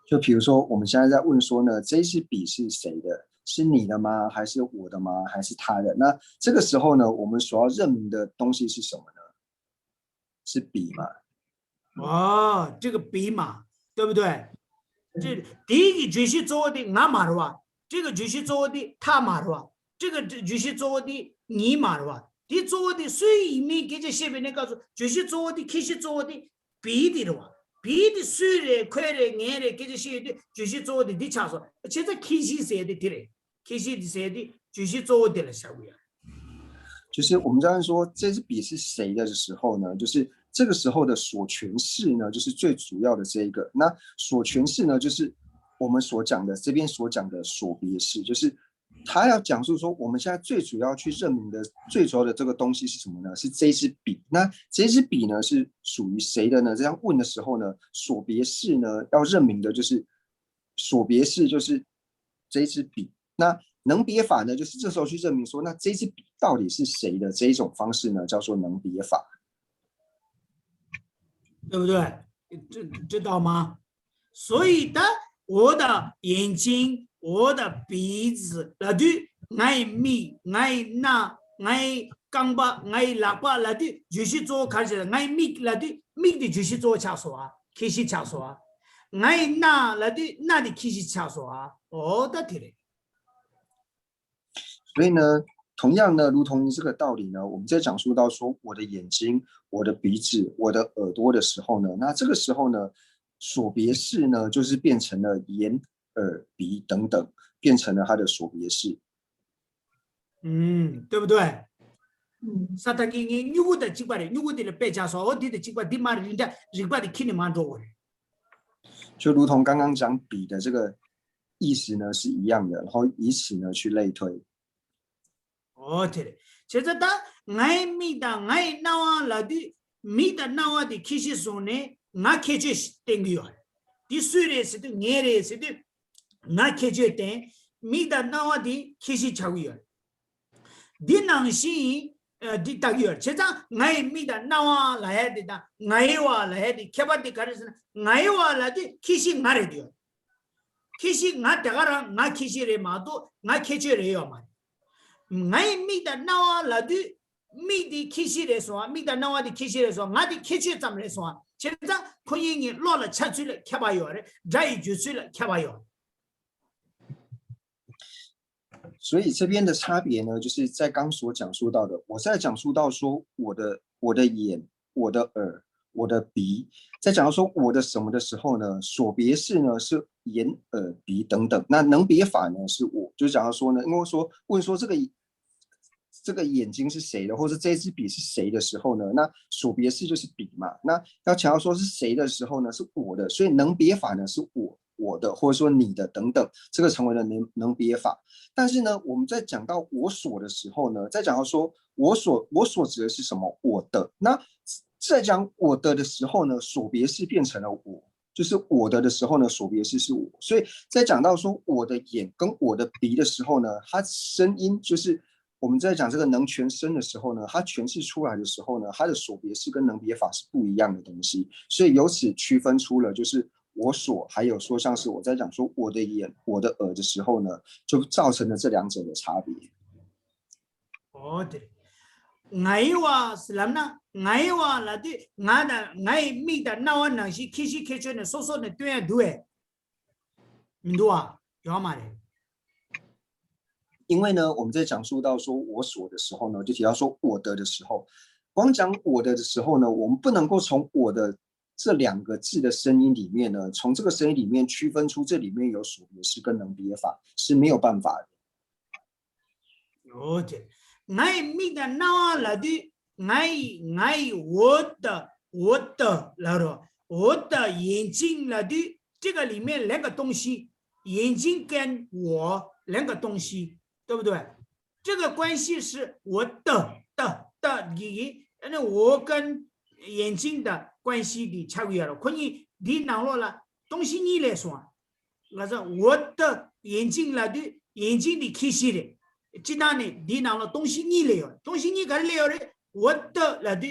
就比如说，我们现在在问说呢，这支笔是谁的？是你的吗？还是我的吗？还是他的？那这个时候呢，我们所要认明的东西是什么呢？是笔嘛？这个笔嘛，对不对？这第一个就是做的俺嘛是吧？这个就是做的他嘛是吧？这个就是做的你嘛是吧？你做的水面给这些别人告诉，就是做的，其实做的别的了吧？别的水嘞、快嘞、硬嘞，给这些的，就是做的你常说，现在其实谁的嘞？其实谁的就是做的了，小伟啊。就是我们这样说，这支笔是谁的时候呢？就是这个时候的所诠释呢，就是最主要的这一个。那所诠释呢，就是我们所讲的这边所讲的所别事，就是他要讲述说，我们现在最主要去认明的最主要的这个东西是什么呢？是这支笔。那这支笔呢，是属于谁的呢？这样问的时候呢，所别事呢，要认明的就是所别事就是这支笔。那能别法呢，就是这时候去认明说，那这支笔到底是谁的这一种方式呢，叫做能别法，对不对？知道吗？所以的，我的眼睛、我的鼻子、耳朵、爱米、爱那、爱 강바 나이 라바 라디 주시 조 가르쳐 나이 믹 라디 믹디 주시 조 차소아 키시 차소아 나이 나 라디 나디 키시 차소아 어다 티레 所以呢，同样呢，如同这个道理呢，我们在讲述到说我的眼睛、我的鼻子、我的耳朵的时候呢，那这个时候呢，所别式呢，就是变成了眼、耳、鼻等等，变成了它的所别式。对不对？ 사타기니 누구的직발에 누구들의 빼자서 어디的직발 디마르인데 직발이 키니 만들어 就如同刚刚讲笔的这个意思呢是一样的，然后以此呢去类推。어때? 제자다 나이 미다 나이 나와라디 미다 나와디 키시소네 나 케제 땡기요. 디스레스도 녜레스도 나 케제 땡 미다 나와디 키시 차고요. 디낭시 디타기요. 제자 나이 미다 나와 라야디다 나이와 라야디 케바디 가르스나 나이와 라디 키시 나레디요. 키시 나 대가라 나 키시레 마도 나 케제레요 말. 나이 미다 나와 라디 미디 키시레서 미다 나와디 키시레서 나디 키시 잠레서 제자 코잉이 로라 차출을 켜봐요. 자이 주술을 켜봐요. 所以这边的差别呢，就是在刚所讲述到的，我在讲述到说我的眼、我的耳、我的鼻，在讲到说我的什么的时候呢，所别式呢是眼、耳、鼻等等，那能别法呢是我，就讲到说呢，因为说问说这个眼睛是谁的，或者这支笔是谁的时候呢，那所别式就是笔嘛，那要强调说是谁的时候呢，是我的，所以能别法呢是我的，或者说你的等等，这个成为了能别法。但是呢，我们在讲到我所的时候呢，在讲到说我所指的是什么？我的。那在讲我的时候呢，所别式变成了我，就是我的时候呢，所别式是我。所以在讲到说我的眼跟我的鼻的时候呢，它声音就是我们在讲这个能全身的时候呢，它诠释出来的时候呢，它的所别式跟能别法是不一样的东西，所以由此区分出了就是我所，还有说像是我在讲说我的眼、我的耳的时候呢，就造成了这两者的差别。哦，对。 나이와 슬람나 나이와 라디 나다 나이 미다 나와 나시 키시 케초네 소소네 뚜에 두에 민두아 요 말에 因为呢，我们在讲述到说我所的时候呢，就提到说我的时候，光讲我的时候呢，我们不能够从我的这两个字的声音里面呢，从这个声音里面区分出这里面有所别式跟能别法是没有办法的。有的。 나이 미다 나와 라디 나이我的 라로 我的眼睛 라디 这个里面两个东西，眼睛跟我两个东西，对不对？这个关系是我的你，那我跟眼睛的关系的差别了。可以你拿了东西你来说，那是我的眼睛来的眼睛的开始的。 其他呢？你拿了东西你来了，东西你干来了的，我的来的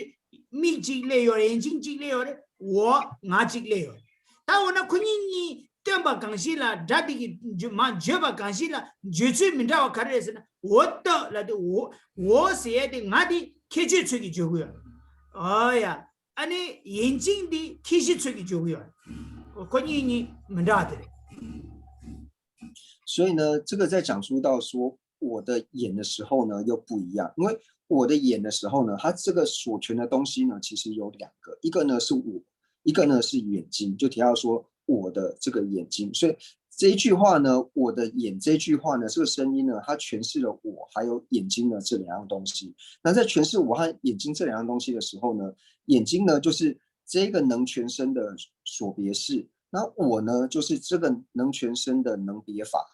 眼睛来了，眼睛进来了的，我眼睛来了。但我那可能你对吧？关系了，这里就嘛绝吧关系了，就是明朝看的是呢，我的来的我写的俺的开始出去就会了。哎呀，俺的眼睛的开始出去就会了，可能你明朝的。所以呢，这个在讲述到说。 我的眼的时候呢又不一样，因为我的眼的时候呢，它这个所权的东西呢其实有两个，一个呢是我，一个呢是眼睛，就提到说我的这个眼睛，所以这一句话呢，我的眼这句话呢，这个声音呢，它诠释了我还有眼睛的这两样东西。那在诠释我和眼睛这两样东西的时候呢，眼睛呢就是这个能全身的所别式，那我呢就是这个能全身的能别法。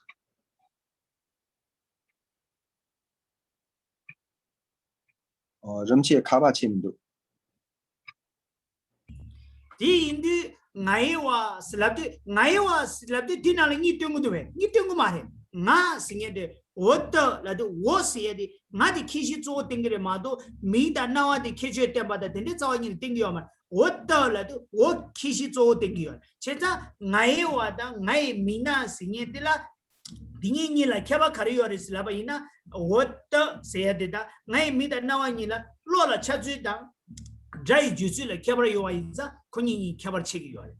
remche kaba chimdu. Di indi ngaiwa slabde dinala ni tengu mare nga singede oda la de wo siede nga di kishi zo tingere ma do mi da nawa di kishi te ba da de zawa ni tingyo ma oda la de wo kishi zo tingyo cheta ngaiwa da ngai mina singede la 딩이니라 캬바 카리요리스라바 이나 워터 세야데다 나이 미다 나와니라 로라 차주다 자이 주스라 캬바 요와인자 코니 캬바 체기 요래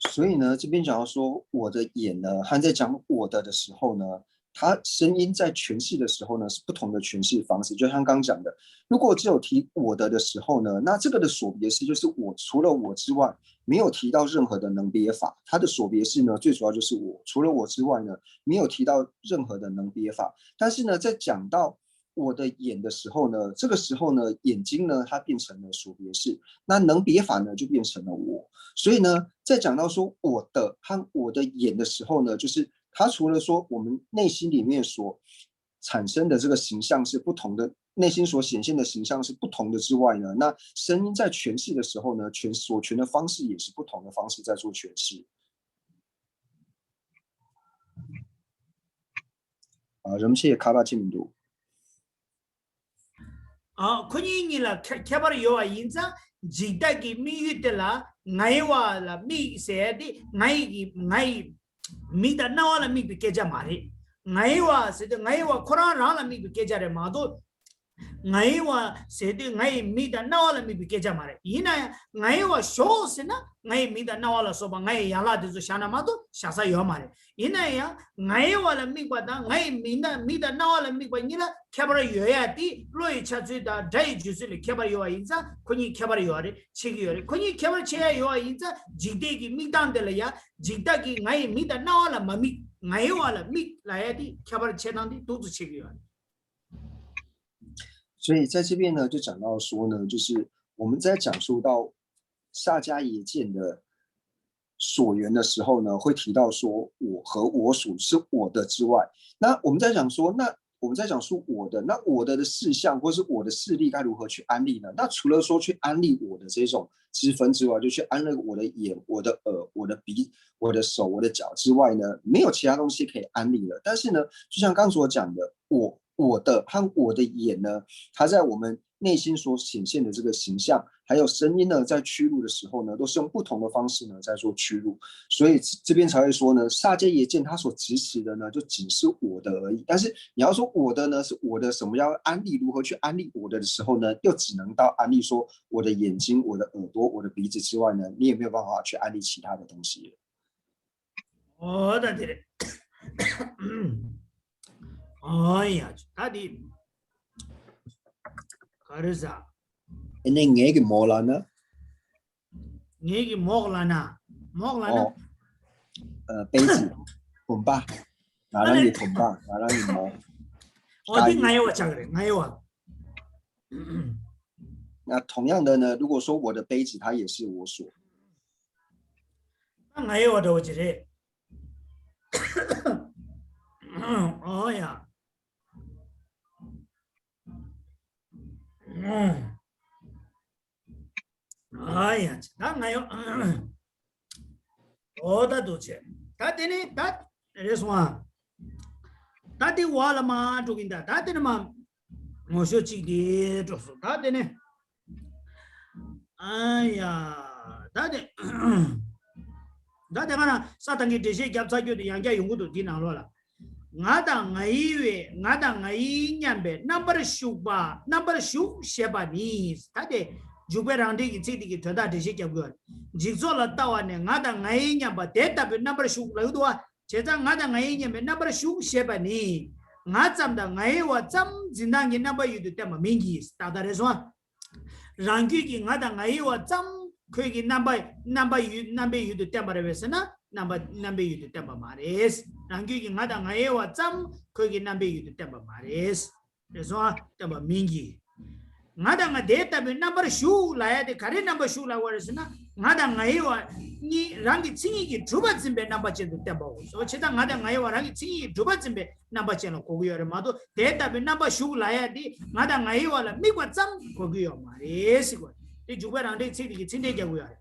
所以呢，这边讲到说我的眼呢，他在讲我的时候呢，他声音在诠释的时候呢是不同的诠释方式。就像刚讲的，如果只有提我的时候呢，那这个的所别式就是我除了我之外没有提到任何的能别法，它的所别式呢最主要就是我除了我之外呢没有提到任何的能别法。但是呢，在讲到我的眼的时候呢，这个时候呢，眼睛呢它变成了所别式，那能别法呢就变成了我。所以呢，在讲到说我的和我的眼的时候呢，就是它除了说我们内心里面所产生的这个形象是不同的，内心所显现的形象是不同的之外呢，那声音在诠释的时候呢，所诠的方式也是不同的方式在做诠释。럼치의 카바치민도 코니니라 캬바르 요와 인자 지다기 미유텔라 나이와라 미세디 나이 미다 나와라 미 비케자 마리 나이와 세데 나이와 코라라라 미 비케자레 마도 나이와 세데 나이 미다 나와라 미 비케자 마리 이나 나이와 쇼스나 나이 미다 나와라 소바 나이 야라데조 샤나마도 샤사 요 마리 이나야 나이와라 미바다 나이 미다 나와라 미바니라 캬바르 요야디 로이 차주다 다이 주스리 캬바르 요와 인자 코니 캬바르 요아레 체기 요레 코니 캬바르 체야 요와 인자 지데기 미단델야 지다기 나이 미다 나와라 마미 나이와라 미 라야디 캬바르 체단디 도주 체기 요아레 所以在这边呢，就讲到说呢，就是我们在讲述到萨迦耶见的所缘的时候呢，会提到说我和我属是我的之外，那我们在讲说，那我们在讲述我的，那我的事项或是我的势力该如何去安利呢？那除了说去安利我的这种之分之外，就去安利我的眼、我的耳、我的鼻、我的手、我的脚之外呢，没有其他东西可以安利了。但是呢，就像刚所讲的，我的和我的眼呢，它在我们内心所显现的这个形象，还有声音呢，在驱入的时候呢，都是用不同的方式呢在做驱入，所以这边才会说呢，萨迦耶见他所指使的呢，就只是我的而已。但是你要说我的呢，是我的什么要安利，如何去安利我的时候呢，又只能到安利说我的眼睛、我的耳朵、我的鼻子之外呢，你也没有办法去安利其他的东西了。哦，对对。呀，tadi karisa ini ngeki molana ngeki moglana杯子桶吧拿让你桶吧拿让你磨어디 nga요와 작으래 nga요와 那同样的呢，如果说我的杯子它也是我所 nga요와도 어지래 어야 아야, 나 나요. 어다 도체. 다데네 다 레스와. 다데 와라마 조긴다. 다데네마 모쇼치디 조소. 다데네. 아야, 다데. 다데 하나 사탄기 대시 잡사교도 양자 연구도 디나로라. ngada ngaiwe ngada ngai nyambe number shu sheba ni tade juberandi ki chidi ki thoda de shi kyabgo jigzola tawane ngada ngai nyamba data be number shu la udwa cheta ngada ngai nyambe number shu sheba ni ngazamda ngai wa cham jindangi number yudu tema mingi tada reswa rangi ki ngada ngai wa cham khoi number yudu tema revesana number yudu tema mares rangi ngada ngaewa cham kogi nambe yudu temba mares reswa temba mingi ngada nga data be number shu la ya de kare number shu la waresna ngada ngaewa ni rangi chingi ki juba zimbe number chen temba so cheta ngada ngaewa rangi chingi juba zimbe number chen kogi yore mado data be number shu la ya de ngada ngaewa la migwa cham kogi yo mares ko de juba rangi chingi ki chinde kya yore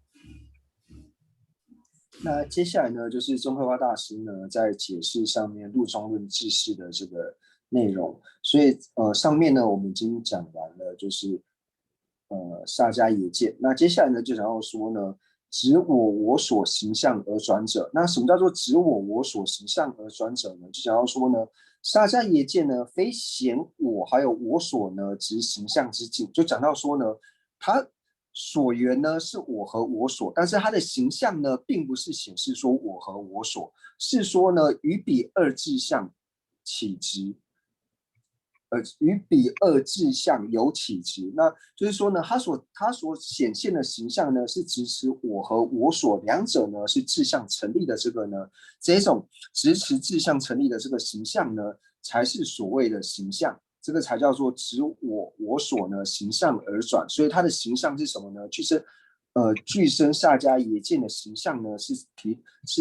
那接下来呢，就是宗喀巴大师呢在解释上面入中论智释的这个内容，所以上面呢我们已经讲完了，就是萨迦耶见。那接下来呢就想要说呢，指我所形象而转者。那什么叫做指我所形象而转者呢？就讲到说呢，萨迦耶见呢，非显我还有我所呢，执形象之境。就讲到说呢，他所缘呢是我和我所，但是他的形象呢，并不是显示说我和我所，是说呢，与彼二志向起执。与彼二志向有起执，那就是说呢，他所显现的形象呢，是支持我和我所两者呢是志向成立的这个呢，这种支持志向成立的这个形象呢，才是所谓的形象，这个才叫做指我所呢形象而转，所以它的形象是什么呢？就是具身萨迦耶见的形象呢，是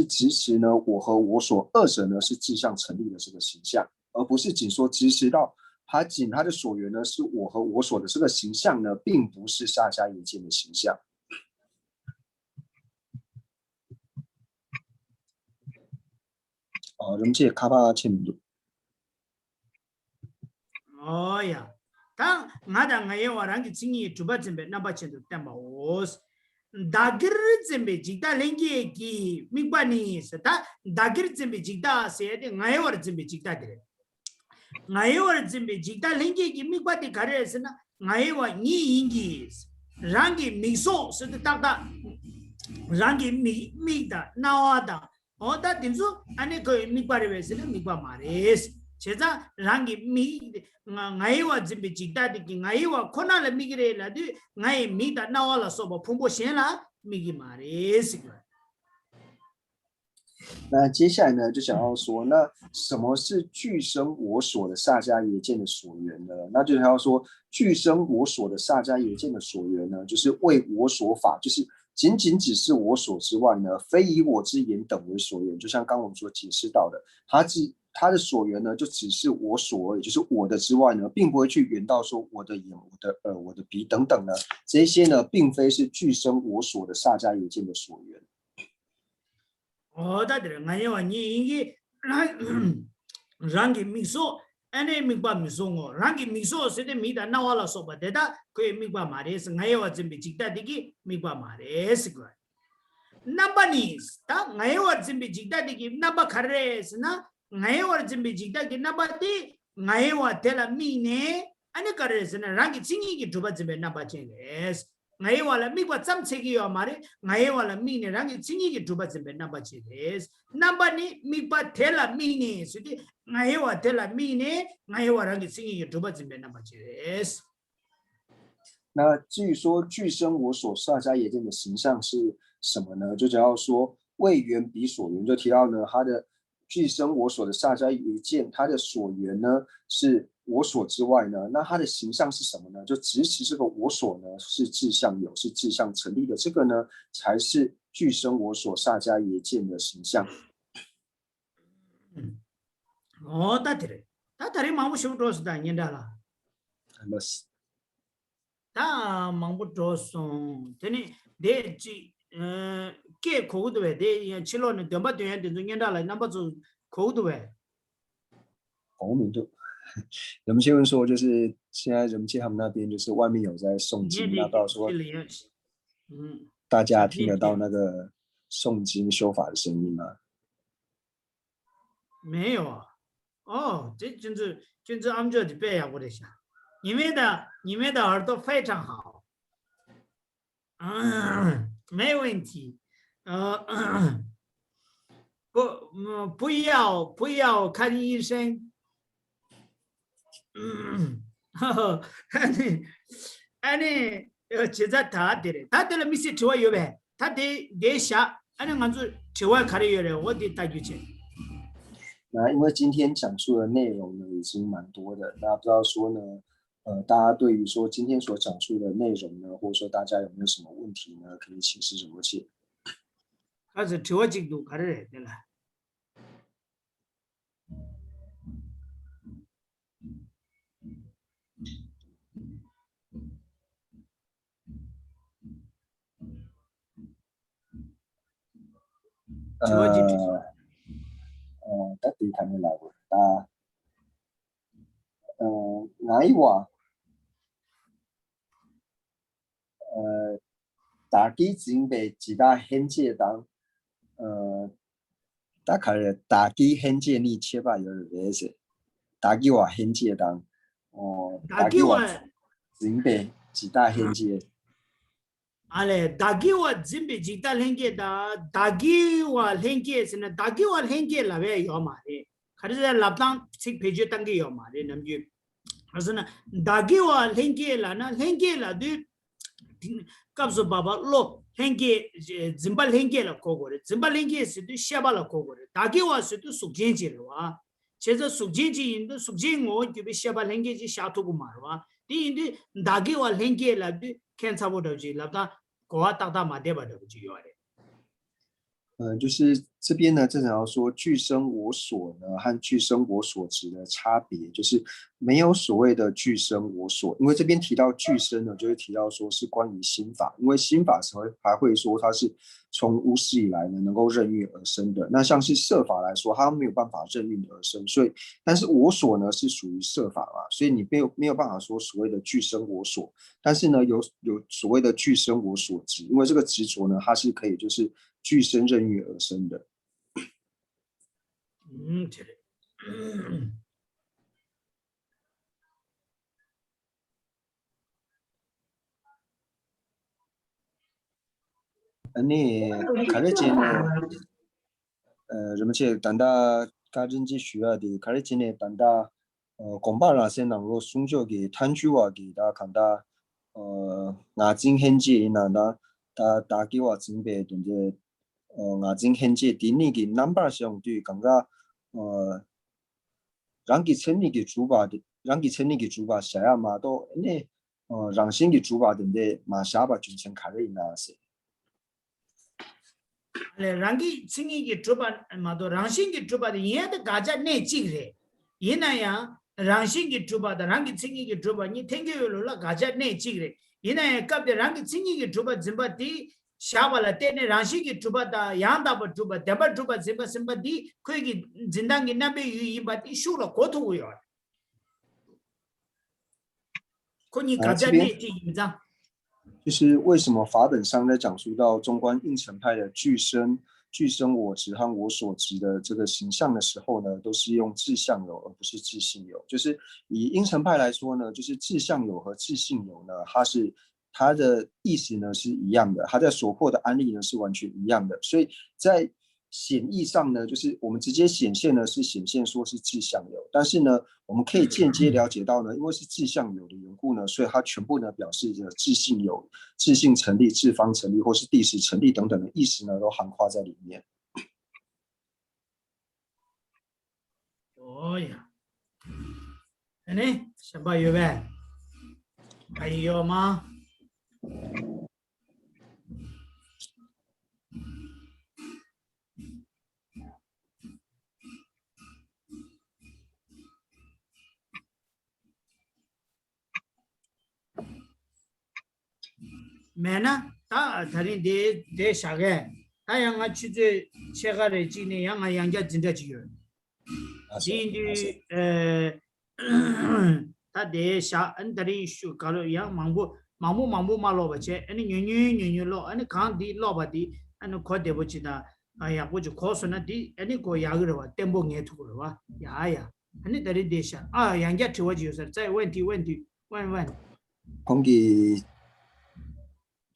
支持呢我和我所二者呢是志向成立的这个形象，而不是仅说支持到。他的所缘呢，是我和我所的这个形象呢，并不是萨迦耶见的形象。咁即係卡巴清唔到。哦呀，当我也话让个经验主把准备那把钱都担保我是。दागिर जंबे जिता लेंगे कि मिक्बानी सता दागिर जंबे जिता से ngaye war Jambey जिता दे ngaye war जंबे जिता लेंगे कि मिक्बाती करे से ना ngaye wa ni इंगी rangi मिसो से ताता rangi मिदा नावादा ओदा दिनसो अने को मिक्बारे वैसे ना मिक्बा मारेस 제자 랑기 미 nga이와 짐비 지다디기 nga이와 코나라 미기레라디 nga이 미다 나와라 소바 풍보신라 미기 마레스。那接下来呢，就想要说，那什么是具生我所的萨迦耶见的所缘呢？那就是要说，具生我所的萨迦耶见的所缘呢，就是为我所法，就是仅只是我所之外呢，非以我之言等为所缘。就像刚我们所解释到的，他的所缘呢，就只是我所而已，就是我的之外呢，并不会去缘到说我的眼、我的耳、我的鼻等等呢，这些呢，并非是具生我所的萨迦耶见的所缘。다들 nga이와 니 인기 랑기 미소 아니 미바 미소고 랑기 미소 세데 미다 나와라 소바 데다 그 미바 마레스 nga이와 짐비 직다디기 미바 마레스 거 나바니스 다 nga이와 짐비 직다디기 나바 카레스나 nga이와 짐비 직다기 나바디 nga이와 텔라 미네 아니 카레스나 랑기 칭이기 두바 짐베 나바체레스 nga이와라 미과 짬체기요 말이 nga이와라 미네 랑기 칭이기 두바 짐베 나바체레스 나바니 미바 텔라 미네 수디 nga이와 텔라 미네 nga이와 랑기 칭이기 두바 짐베 나바체레스。那至于说具生我所萨迦耶见的形象是什么呢？就只要说为缘比所缘，就提到呢，他的具生我所的萨迦耶见，他的所缘呢是我所之外呢，那他的形象是什么呢？就支持这个我所呢是志向有，是志向成立的，这个呢才是具生我所萨迦耶见的形象。다들이 마무 쇼도스다 닌다라. 다 망부 조송 되니 대지 게 고도에 대 칠로는 넘바 되는 닌다라 넘바주 고도에 我们就人们问说，就是现在人们他们那边就是外面有在诵经，那到时候大家听得到那个诵经修法的声音吗？没有啊。哦，这真是俺们这的背呀，我在想，你们的耳朵非常好，没问题，不要看医生，아니 제자 다들 미세 좋아요 배 다들 내샤 아니 간주 좋아 가려요 어디 다 유치。那因为今天讲述的内容呢已经蛮多的，那不知道说呢，大家对于说今天所讲述的内容呢，或者说大家有没有什么问题呢？可以请师兄解。还是좋아지도 가르래对了。tadi kami lagu ta ngai wa 大基真被几大现界当大概大基现界你切吧有类似，大基话现界当大基话真被几大现界。ale dagiwa zimbe jita lenge da dagiwa lenge sena dagiwa lenge la be yo ma de khare laptang sik pheje tangi yo ma de namje asana dagiwa lenge la na lenge la de kapso baba lo lenge zimbal lenge la ko gore zimbal lenge se de shaba la ko gore dagiwa se de sukjen ji wa cheza sukjen ji in de sukjen ngo de be shaba lenge ji sha to gu ma wa di in de dagiwa lenge la de cancer bo de ji laptang就是这边呢，正常要说具生我所呢和具生我所执的差别，就是没有所谓的具生我所，因为这边提到具生呢，就会提到说是关于心法，因为心法时候还会说它是从无始以来呢能够任运而生的。那像是色法来说，它没有办法任运而生，所以但是我所呢是属于色法嘛，所以你没有办法说所谓的具生我所，但是呢有所谓的具生我所执，因为这个执着呢它是可以就是具生任运而生的。아니 가르치는 여러분들 단다 가진지 쉬어야돼 가르치네 단다 공부라서는 순적이 탄주와기 다 간다 나진 현재 이나다 다 다기와 증배 이제 나진 현재 디니기 넘버상 뒤 간가 랑기 천리기 주바 샤야마도 네 랑신기 주바인데 마샤바 준천 가르이나세 rangi singi ki trupa mado rangshin ki trupa de ye de gaja ne chigre yena ya rangshin ki trupa da rangi singi ki trupa ni tenge yo la gaja ne chigre yena ya kap de rangi singi ki trupa zimba di shabala te ne rangshin ki trupa da yanda ba trupa deba trupa zimba simba di koi ki zindang ki nabe yu yimba di shula koto yo koni gaja ne chigre 就是为什么法本上在讲述到中观应成派的具生我执和我所执的这个形象的时候呢，都是用自相有而不是自性有。就是以应成派来说呢，就是自相有和自性有呢，它的意思呢是一样的，它在所破的案例呢是完全一样的。所以在显义上呢，就是我们直接显现呢是显现说是自相有，但是呢，我们可以间接了解到呢，因为是自相有的缘故呢，所以它全部呢表示着自性有、自性成立、自方成立或是第十成立等等的意思呢，都涵括在里面。哦呀，呢，什么有呗？还有吗？ मैंने ता धरी दे शागे ता यांगा चीजे शेगारे जीने यांगा यांगा जिंदा जियो दींदी ता दे शा अंदरी शु कालो yang मामू मालो बचे अनि न्यू लो अनि कान दी लो बादी अनि खो दे बचिदा या बुजु खोसना दी अनि को यागरवा टेम्बो nge थुरवा या अनि धरी दे शा आ यांगा ठिवा जियो सर 在问题问 공기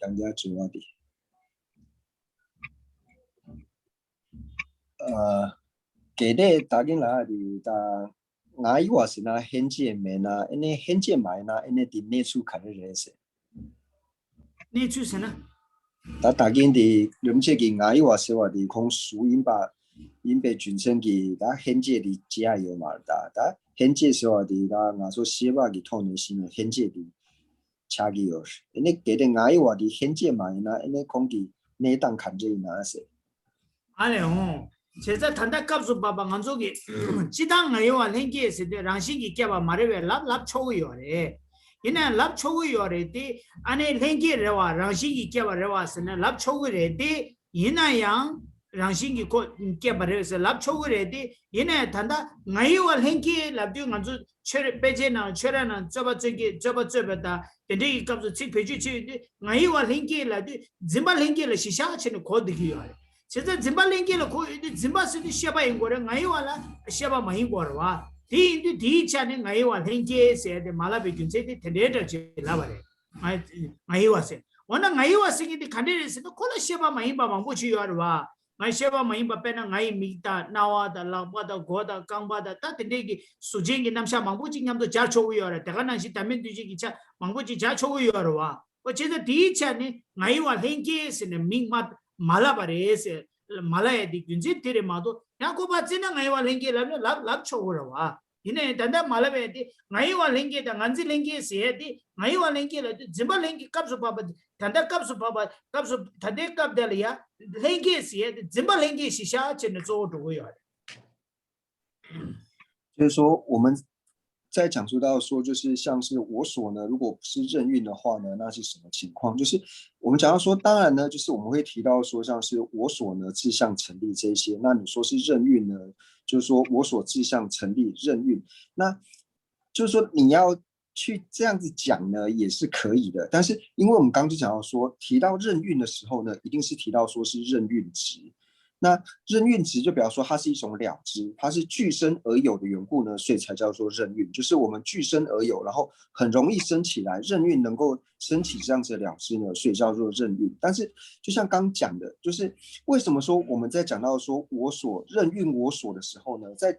양자 주와디 게데 다긴라디 다 나이와스나 현재메나 에네 현재마이나 에네 디네수 카르레세 네추스나 다 다긴디 름체기 나이와스와디 공수인바 인베 준생기 다 현재디 지야요 말다 다 현재서와디 다 나소 시바기 토네시는 현재디 차기요. 이네 게데 나이와디 현재 마이나 이네 공기 내당 간제이나세. 아니요. 제가 단답값을 봐봐 간족이 지당 나이와 랭게에서 랑신기 깨봐 말해왜 랍 초고요래. 이네 랍 초고요래디 안에 랭게레와 랑신기 깨봐 레와스는 랍 초고래디 이나양 랑싱기 코 깨버려서 랍초그래디 얘네 단다 나이와 랭기 랍dio 간주 최 배제나 최라나 저버다 근데 값도 직 배주 치 나이와 랭기 랍디 짐바 랭기를 시샤치는 코드기요 진짜 짐바 랭기를 코 짐바스디 시바인 거래 나이와라 시바 마인 거와 디 차네 나이와 랭기에서 말아비 준세디 텐데터 지라바래 나이와세 원나 나이와스기디 간데에서 콜라 시바 마인 바마 뭐지요와 ngai sheba mahimba pena ngai mita nawada lambada goda kangbada ta tendegi sujingi namsha mangbuji nyamdo jar chogu yore tagana shi tamen duji gicha mangbuji jar chogu yore wa o cheda di chane ngai wa lengi sene mingma mala bare se mala edi gunji tere mado yako ba chena ngai wa lengi lab chogu wa ine danda mala be di ngai wa lengi da nganji lengi se di ngai wa lengi la jimba lengi kapsu baba 단다 값수 봐봐 값수 다대 값들이야 랭게시에 짐바 랭게시 샤체는做도요就是说我们在讲述到说就是像是我所呢如果不是任运的话呢那是什么情况就是我们讲到说当然呢就是我们会提到说像是我所呢志向成立这些那你说是任运呢就是说我所志向成立任运那就是说你要去这样子讲呢也是可以的但是因为我们刚刚就讲到说提到任运的时候呢一定是提到说是任运值那任运值就比方说它是一种了知它是具身而有的缘故呢所以才叫做任运就是我们具身而有然后很容易升起来任运能够升起这样子的了知呢所以叫做任运但是就像刚讲的就是为什么说我们在讲到说我所任运我所的时候呢在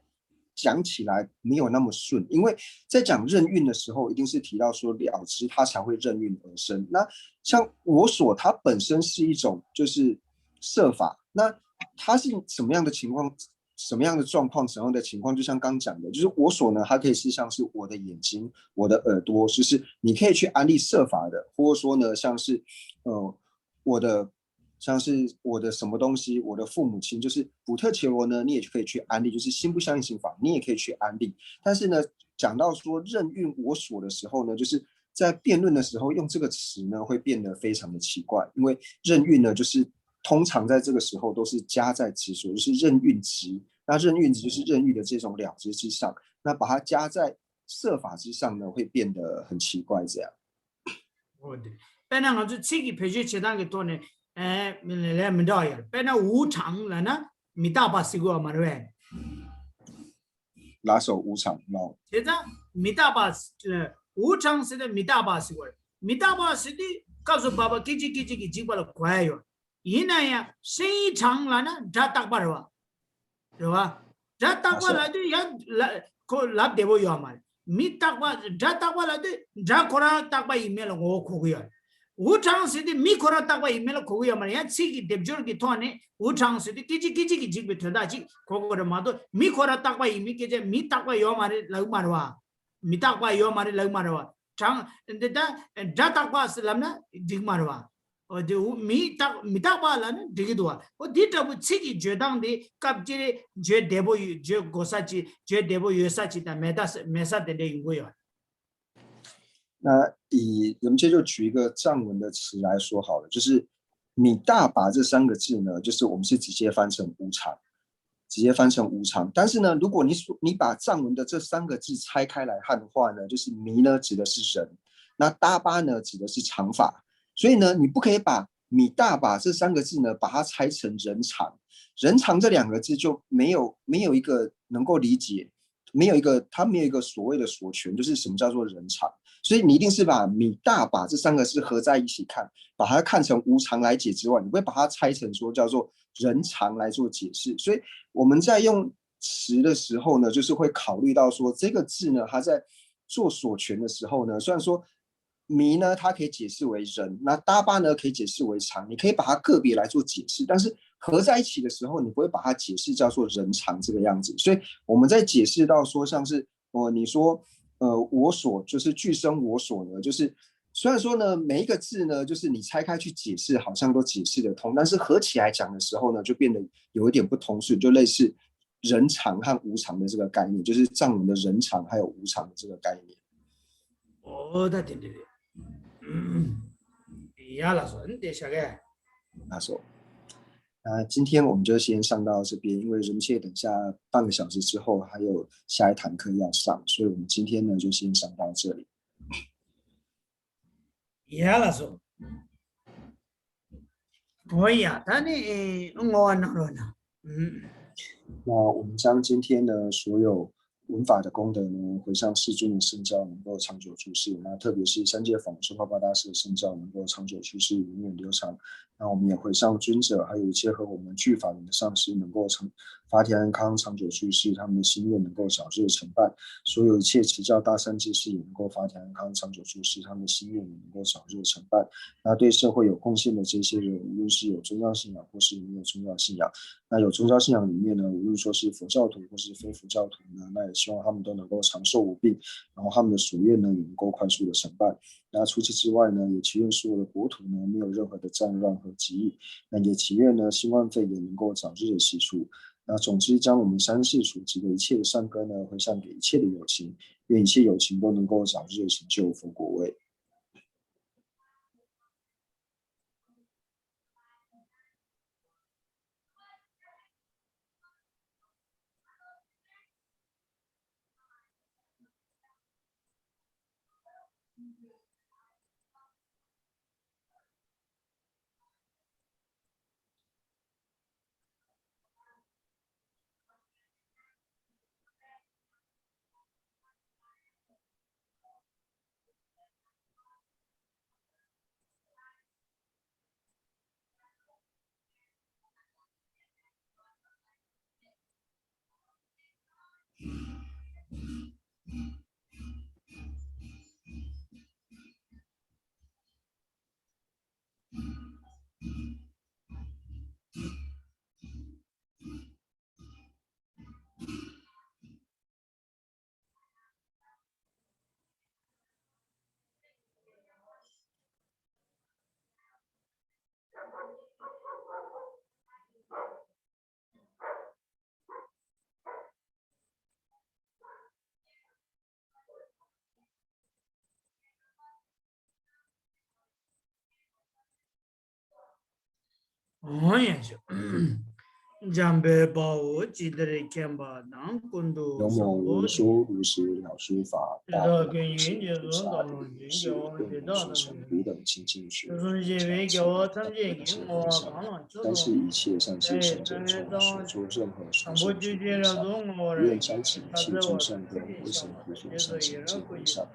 讲起来没有那么顺因为在讲任运的时候一定是提到说了知它才会任运而生那像我所它本身是一种就是设法那它是什么样的情况什么样的状况什么样的情况就像刚讲的就是我所呢它可以是像是我的眼睛我的耳朵就是你可以去安利设法的或者说呢像是我的像是我的什么东西我的父母亲就是补特伽罗呢你也可以去安利就是心不相信法你也可以去安利但是呢讲到说任运我所的时候呢就是在辩论的时候用这个词呢会变得非常的奇怪因为任运呢就是通常在这个时候都是加在词所就是任运值那任运值就是任运的这种了知之上那把它加在设法之上呢会变得很奇怪这样那就这个培训其他的多呢来没到呀那无常了呢米大把西瓜嘛对不对拉手无常现在米大把无常是的米大把西瓜米大把是的告诉爸爸给几把了乖哟一那样生意长了呢他大把了是吧他大把了的也可拉得不要嘛米大把他大把了的他可能大把一面了我可不要无常是的米可能大把一面了可不要嘛呀自己得做个团呢无常是的几个团大几可可的嘛都米可能大把一面个米大把要嘛的老嘛的哇米大把要嘛的老嘛的哇长他大把是làm那这嘛的哇就米大把了呢这个多我dit不自己觉当的갑자기觉得不觉gosachi觉得不yosachi的메사的用过呀那我们接着就举一个藏文的词来说好了就是米大把这三个字呢就是我们是直接翻成无常但是呢如果你把藏文的这三个字拆开来看的话呢就是弥呢指的是人那大巴呢指的是常法所以呢你不可以把米大把这三个字呢把它拆成人常这两个字就没有一个能够理解它没有一个所谓的所权就是什么叫做人常所以你一定是把米大把这三个字合在一起看把它看成无常来解之外你不会把它拆成说叫做人常来做解释所以我们在用词的时候呢就是会考虑到说这个字呢它在做所权的时候呢虽然说弥呢它可以解释为人那大巴呢可以解释为常你可以把它个别来做解释但是合在一起的时候你不会把它解释叫做人常这个样子所以我们在解释到说像是你说我所就是具身我所呢就是虽然说呢每一个字呢就是你拆开去解释好像都解释得通但是合起来讲的时候呢就变得有一点不通顺就类似人常和无常的这个概念就是藏文的人常还有无常的这个概念对呀，那说你得啥个？那说，今天我们就先上到这边，因为人切等下半个小时之后还有下一堂课要上，所以我们今天呢就先上到这里。呀了说，可以啊，但你我那了呢，那我们将今天的所有文法的功德呢，回向世尊的圣教能够长久住世，那特别是三界法宗喀巴大师的圣教能够长久去世，永远流传。那我们也回向尊者，还有一切和我们具法人的上师，能够法体安康，长久去世，他们的心愿能够早日成办。所有一切持教大善知识也能够法体安康，长久去世，他们的心愿也能够早日成办。那对社会有贡献的这些人，无论是有宗教信仰或是没有宗教信仰，那有宗教信仰里面呢，无论说是佛教徒或是非佛教徒呢，那也希望他们都能够长寿无病，然后他们的所愿呢也能够快速的成办。那除此之外呢，也祈愿所有的国土呢没有任何的战乱和疾疫，那也祈愿呢新冠肺炎能够早日的洗除。那总之，将我们三世所积的一切的善根呢，回向给一切的有情，愿一切有情都能够早日的成就佛果位。也是。Jambe bao chidere kemba dang kundu 有某文 sambo 殊如实了诸法，大的德根源是菩就是道萨路经的是教对的我所成大的彼等清净学，就是因为将教此参见一切因我回向，刚了知但是道一切善知识者中所做任何殊上坡胜之就接着回向，中国人愿将此一切他在我众善根自己回向想法菩所也是也善行之能可以回向。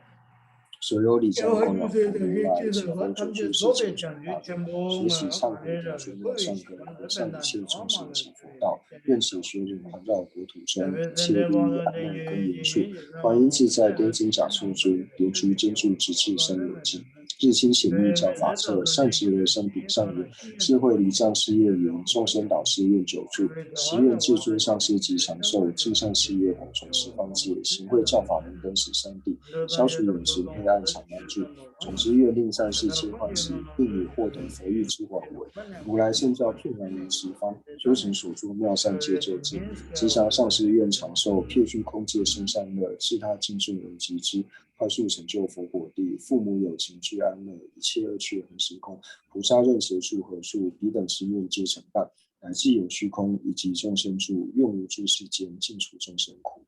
所有礼赞我供养就是佛如来这及个和他们后九诸世所谓界诸大德，讲的全部随喜我忏悔感觉这是的诸妙不会喜善根，回欢的向一切跟他众生嘛的及佛道，愿此学人环绕国土中，特别是切利这帮益安人乐根源处，就是观音自在灯经假处中，点烛真助直至生有尽。日清显密教法册，善知为生彼善缘，智慧离障事业缘，众生导师愿久住。十愿至尊上师及长寿，尽善事业广传十方界，行慧教法门登十三地，消除有情黑暗常难住。总之愿令善事切换时，并以获得佛意之广为。如来圣教遍然于十方，修行所著妙善皆救之。吉祥上师愿长寿，撇去空界生善乐，是他尽顺而及之，快速成就佛果地。父母有情俱安乐，一切恶趣恒时空。菩萨任何处何处，彼等心愿皆成办。乃至有虚空以及众生住，用无诸世间，尽除众生苦。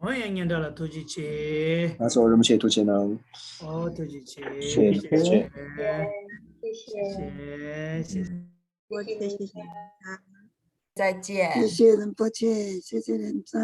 我也念到了突击器。那时候人们写图钱能。哦，突击器。谢谢。谢谢。谢谢。我谢谢他，再见。谢谢仁波切，谢谢仁扎。